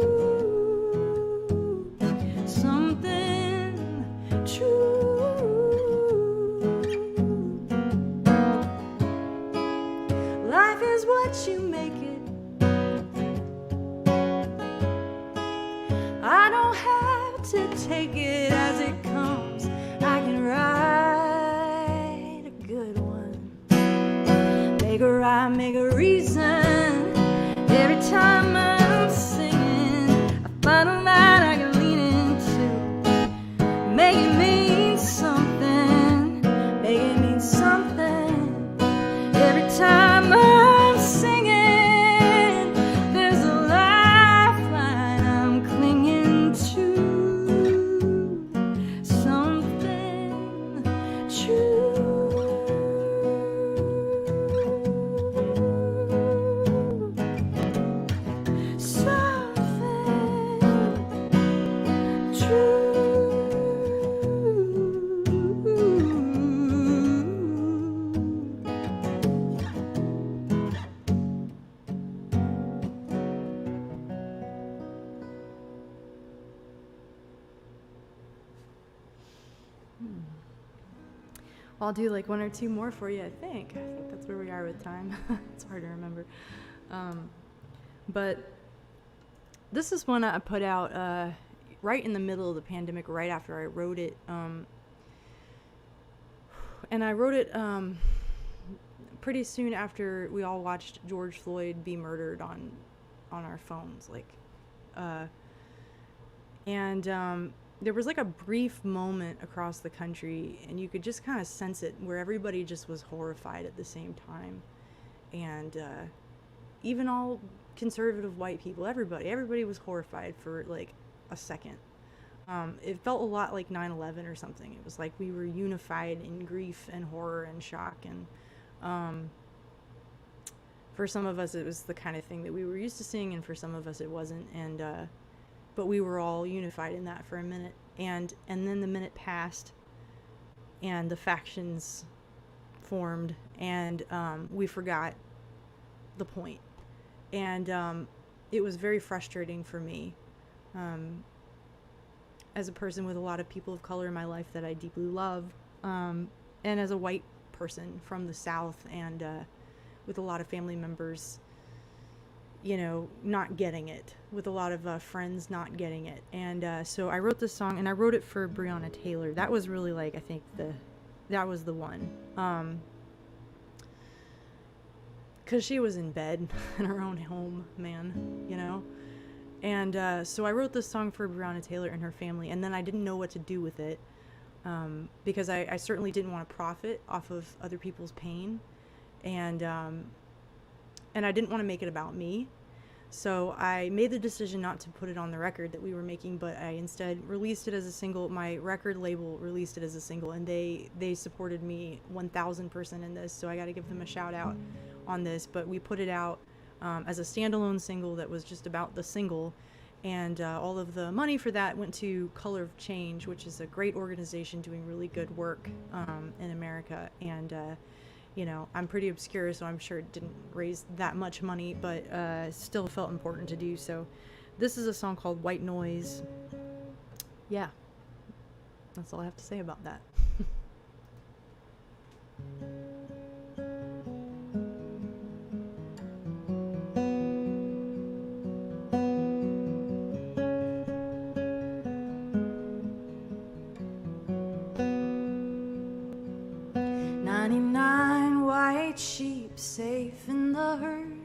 something true. Life is what you make it. I don't have to take it as it comes. I can write a good one. Make a rhyme, make a reason. Every time I'm singing, I find a line I can lean into. Make it mean something, make it mean something. Every time I'm singing, there's a lifeline I'm clinging to. Something true, I'll do like one or two more for you, I think that's where we are with time. It's hard to remember. But this is one I put out right in the middle of the pandemic, right after I wrote it. And I wrote it pretty soon after we all watched George Floyd be murdered on our phones, there was like a brief moment across the country, and you could just kind of sense it, where everybody just was horrified at the same time. And even all conservative white people, everybody was horrified for like a second. It felt a lot like 9/11 or something. It was like we were unified in grief and horror and shock. And for some of us, it was the kind of thing that we were used to seeing, and for some of us, it wasn't. And but we were all unified in that for a minute. And then the minute passed, and the factions formed, and we forgot the point. And it was very frustrating for me. As a person with a lot of people of color in my life that I deeply love, and as a white person from the South, and with a lot of family members, not getting it, with a lot of friends not getting it. And so I wrote this song, and I wrote it for Breonna Taylor. That was really I think that was the one. Because she was in bed in her own home, man, And so I wrote this song for Breonna Taylor and her family, and then I didn't know what to do with it, because I certainly didn't want to profit off of other people's pain, and I didn't want to make it about me. So I made the decision not to put it on the record that we were making, but I instead released it as a single. My record label released it as a single, and they supported me 1,000% in this, so I got to give them a shout out on this. But we put it out as a standalone single that was just about the single, and all of the money for that went to Color of Change, which is a great organization doing really good work in America. And I'm pretty obscure, so I'm sure it didn't raise that much money, but still felt important to do. So this is a song called White Noise. Yeah, that's all I have to say about that. 99 white sheep safe in the herd,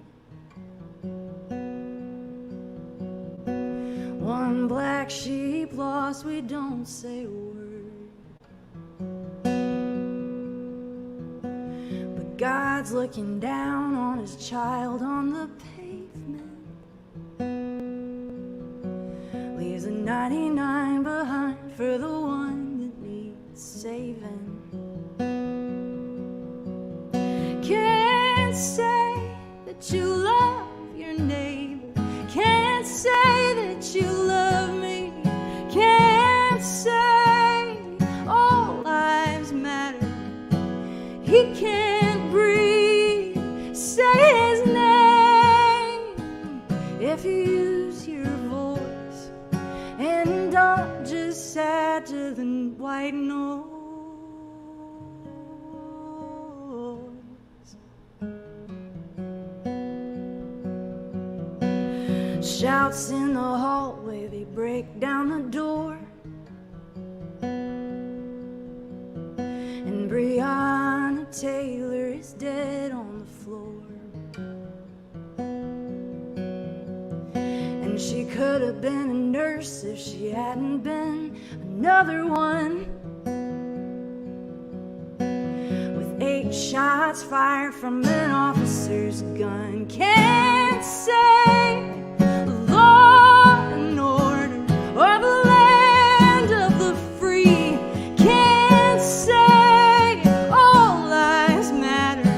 one black sheep lost, we don't say a word. But God's looking down on his child on the pavement, leaves a 99 behind for the one that needs saving. Can't say that you love your neighbor, can't say that you love me, can't say all lives matter. He can't breathe, say his name if you use your voice, and don't just add to the white noise. Shouts in the hallway, they break down the door, and Breonna Taylor is dead on the floor. And she could have been a nurse if she hadn't been another one, with 8 shots fired from an officer's gun. Can't say law and order or the land of the free, can't say all lives matter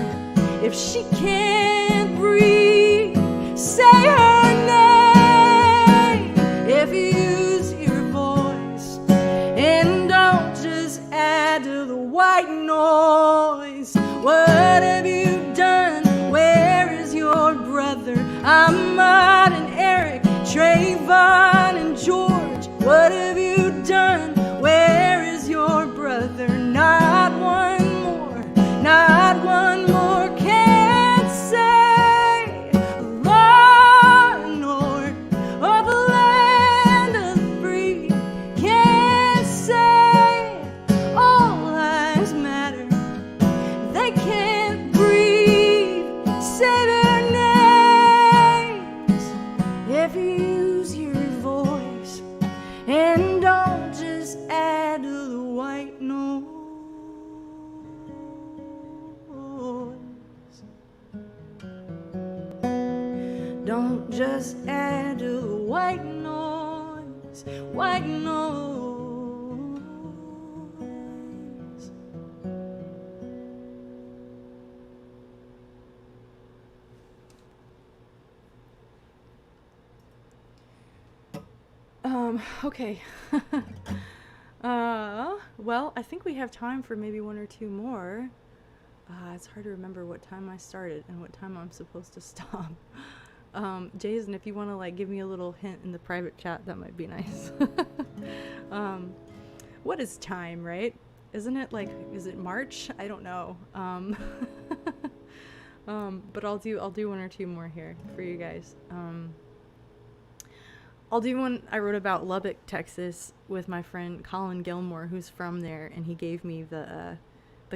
if she can't breathe. Say her name if you use your voice, and don't just add to the white noise. What have you done? Where is your brother? Ahmad and Eric, Trayvon and George, what have you done? Where is your brother? Not one more Don't just add to the white noise, white noise. Okay. Well, I think we have time for maybe one or two more. It's hard to remember what time I started and what time I'm supposed to stop. Jason, if you want to like give me a little hint in the private chat, that might be nice. What is time, right? Isn't it like, is it March? I don't know. But I'll do one or two more here for you guys. I'll do one I wrote about Lubbock, Texas, with my friend Colin Gilmore, who's from there, and he gave me the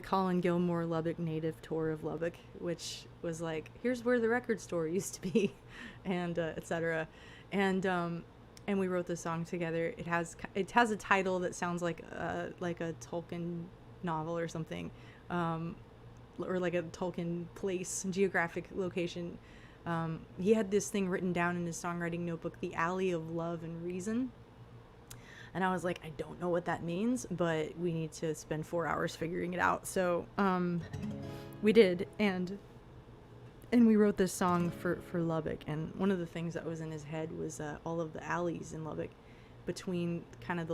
Colin Gilmore Lubbock native tour of Lubbock, which was like, here's where the record store used to be, and etc. And we wrote this song together. It has a title that sounds like a Tolkien novel or something, or like a Tolkien place, geographic location. He had this thing written down in his songwriting notebook, The Alley of Love and Reason. And I was like, I don't know what that means, but we need to spend 4 hours figuring it out. So we did, and we wrote this song for Lubbock. And one of the things that was in his head was all of the alleys in Lubbock between kind of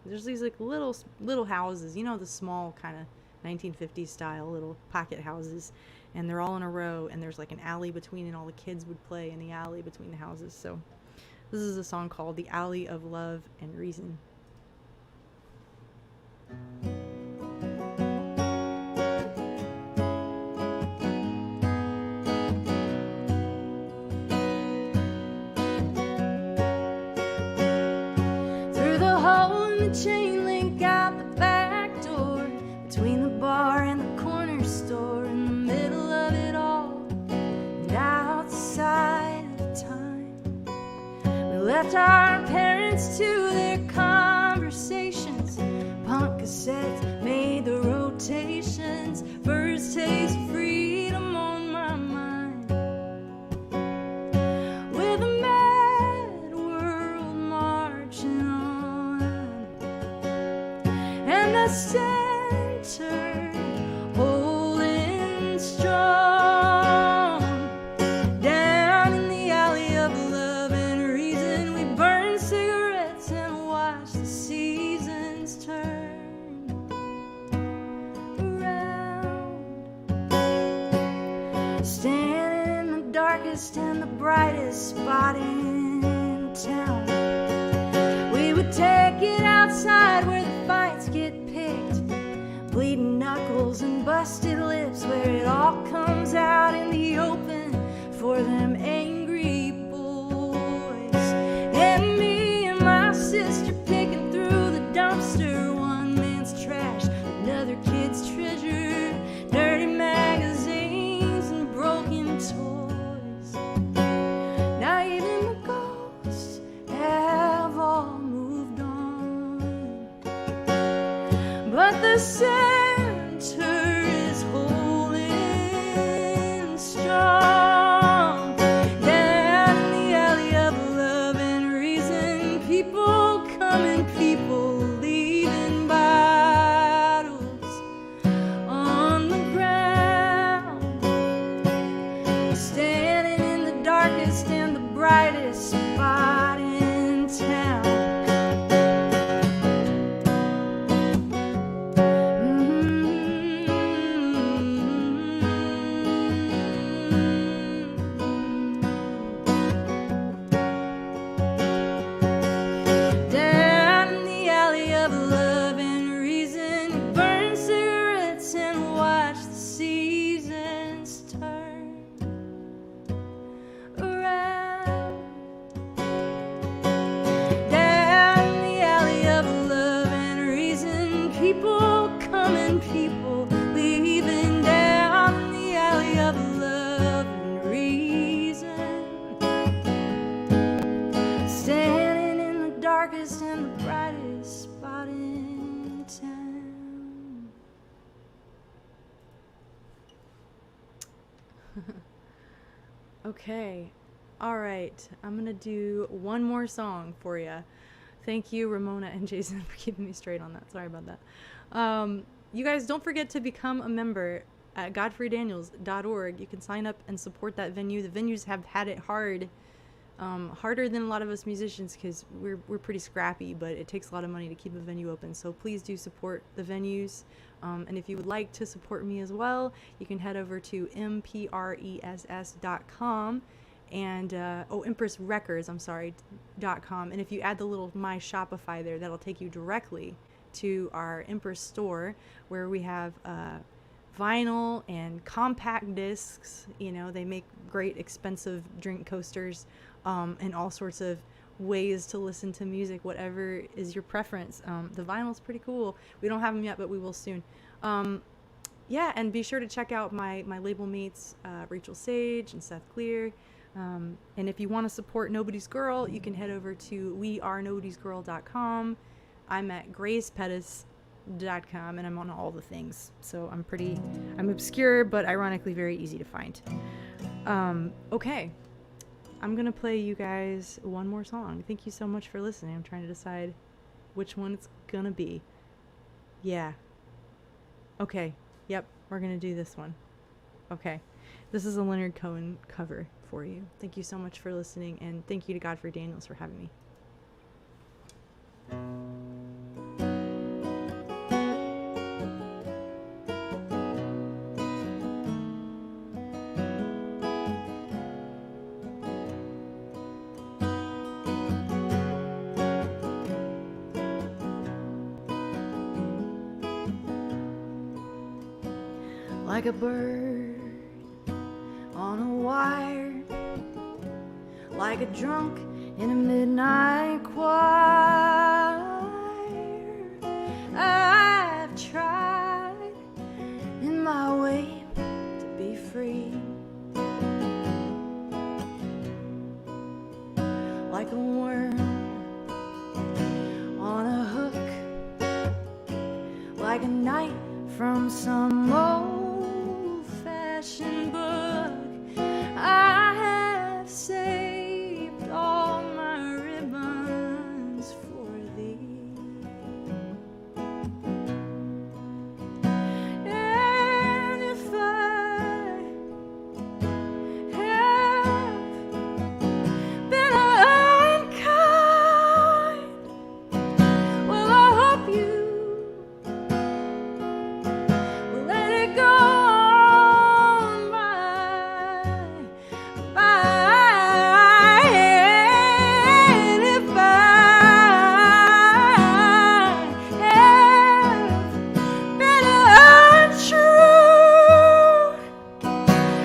there's these like little houses, you know, the small kind of 1950s style little pocket houses. And they're all in a row, and there's like an alley between, and all the kids would play in the alley between the houses. So this is a song called The Alley of Love and Reason. Through the hole in the chain link out the back door, between the bar and the corner store, in the middle of it all, and outside of time, we left our parents to their conversations. Punk cassettes made the rotations. First taste of freedom on my mind, with a mad world marching on, and the center holding strong. Down in the alley of love and reason, we burned cigarettes and watched the seasons turn around. Standing in the darkest and the brightest spot in town, we would take it outside where the fights get picked, bleeding knuckles and busted lips, where it all comes out in the open for them angry boys. And me and my sister picking through the dumpster, one man's trash, another kid's treasure, dirty magazines and broken toys. Now even the ghosts have all moved on, but the center is holding strong. Down in the alley of love and reason, people coming, people leaving, bottles on the ground. Standing in the darkest and the brightest spot in town. Down in the alley of love and reason, we burn cigarettes and watch the seasons turn around. Down in the alley of love and reason, people coming, people leaving. Down in the alley of love and reason, standing in the darkest and the brightest spot in town. Okay. All right, I'm going to do one more song for you. Thank you, Ramona and Jason, for keeping me straight on that. Sorry about that. You guys, don't forget to become a member at godfreydaniels.org. You can sign up and support that venue. The venues have had it hard, harder than a lot of us musicians, because we're pretty scrappy, but it takes a lot of money to keep a venue open. So please do support the venues. And if you would like to support me as well, you can head over to mpress.com and Empress Records, .com. And if you add the little My Shopify there, that'll take you directly to our Empress store, where we have vinyl and compact discs. You know, they make great expensive drink coasters, and all sorts of ways to listen to music, whatever is your preference. The vinyl's pretty cool. We don't have them yet, but we will soon. Yeah, and be sure to check out my label mates, Rachel Sage and Seth Clear. And if you want to support Nobody's Girl, you can head over to wearenobodiesgirl.com. I'm at gracepettis.com, and I'm on all the things. So I'm obscure, but ironically very easy to find. Okay. I'm going to play you guys one more song. Thank you so much for listening. I'm trying to decide which one it's going to be. Yeah. Okay. Yep. We're going to do this one. Okay. This is a Leonard Cohen cover for you. Thank you so much for listening, and thank you to Godfrey Daniels for having me. Like a bird on a wire, like a drunk in a midnight choir. I've tried in my way to be free, like a worm on a hook, like a knight from some old-fashioned book. I have saved all my ribbons for thee, and if I have been unkind, well, I hope you will let it go on by. And if I have been untrue,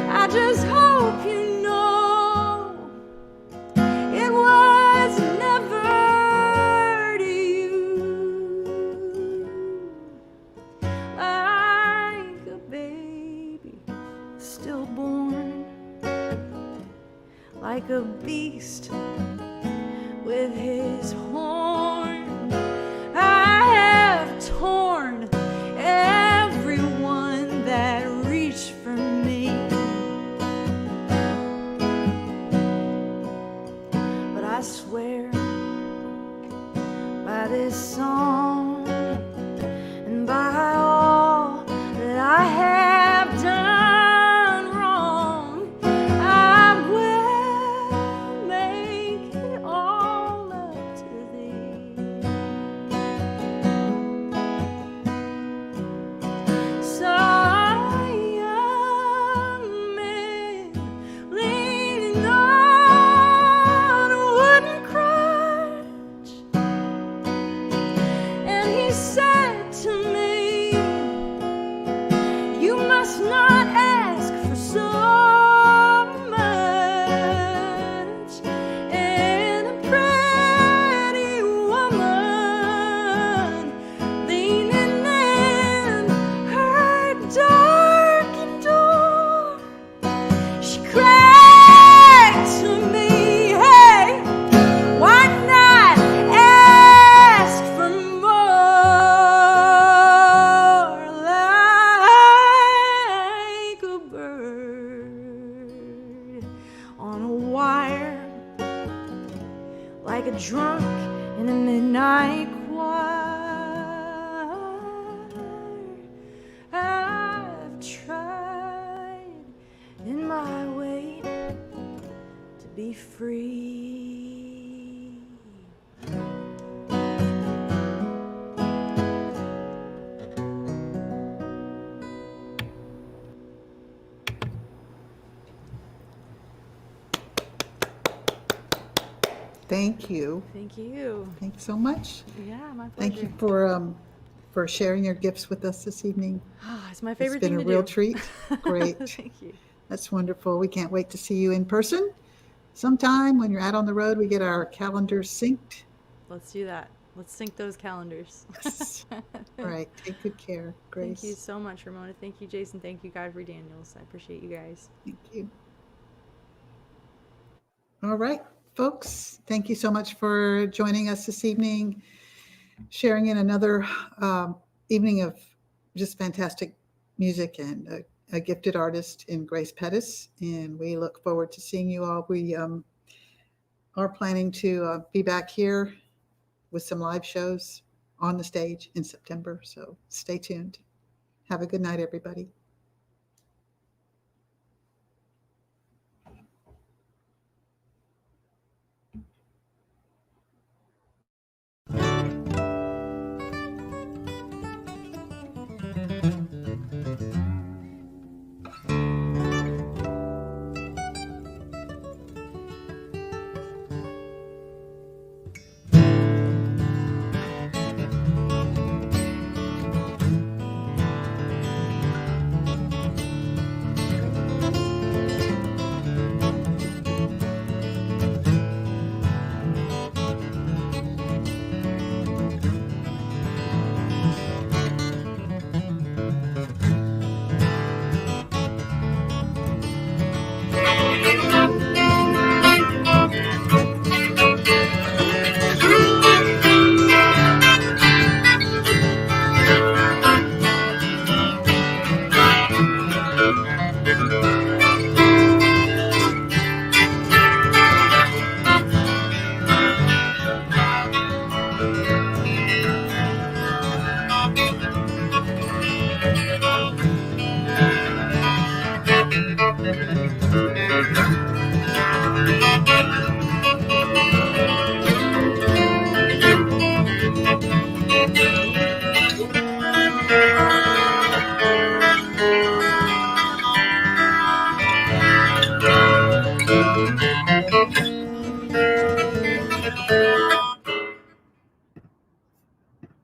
I just hope you know it was never to you. Like a baby stillborn, like a beast with his horn, I have torn everyone that reached for me. But I swear by this song and by all that I have done wrong, I will make it all up to thee. Some young man leaning on a wooden crutch, and he said to me, you must not ask for so much. And a pretty woman leaning in her darkened door, she cried to me, hey, why not ask for more? Like a bird on a wire, like a drunk in a midnight choir. I've tried in my way to be free. Thank you. Thank you. Thank you so much. Yeah, my pleasure. Thank you for sharing your gifts with us this evening. It's my favorite It's been thing a to real do. treat. Great. Thank you. That's wonderful. We can't wait to see you in person. Sometime when you're out on the road, we get our calendars synced. Let's do that. Let's sync those calendars. Yes. All right. Take good care, Grace. Thank you so much, Ramona. Thank you, Jason. Thank you, Godfrey Daniels. I appreciate you guys. Thank you. All right, folks. Thank you so much for joining us this evening, sharing in another evening of just fantastic music and a gifted artist in Grace Pettis. And we look forward to seeing you all. We are planning to be back here with some live shows on the stage in September. So stay tuned. Have a good night, everybody.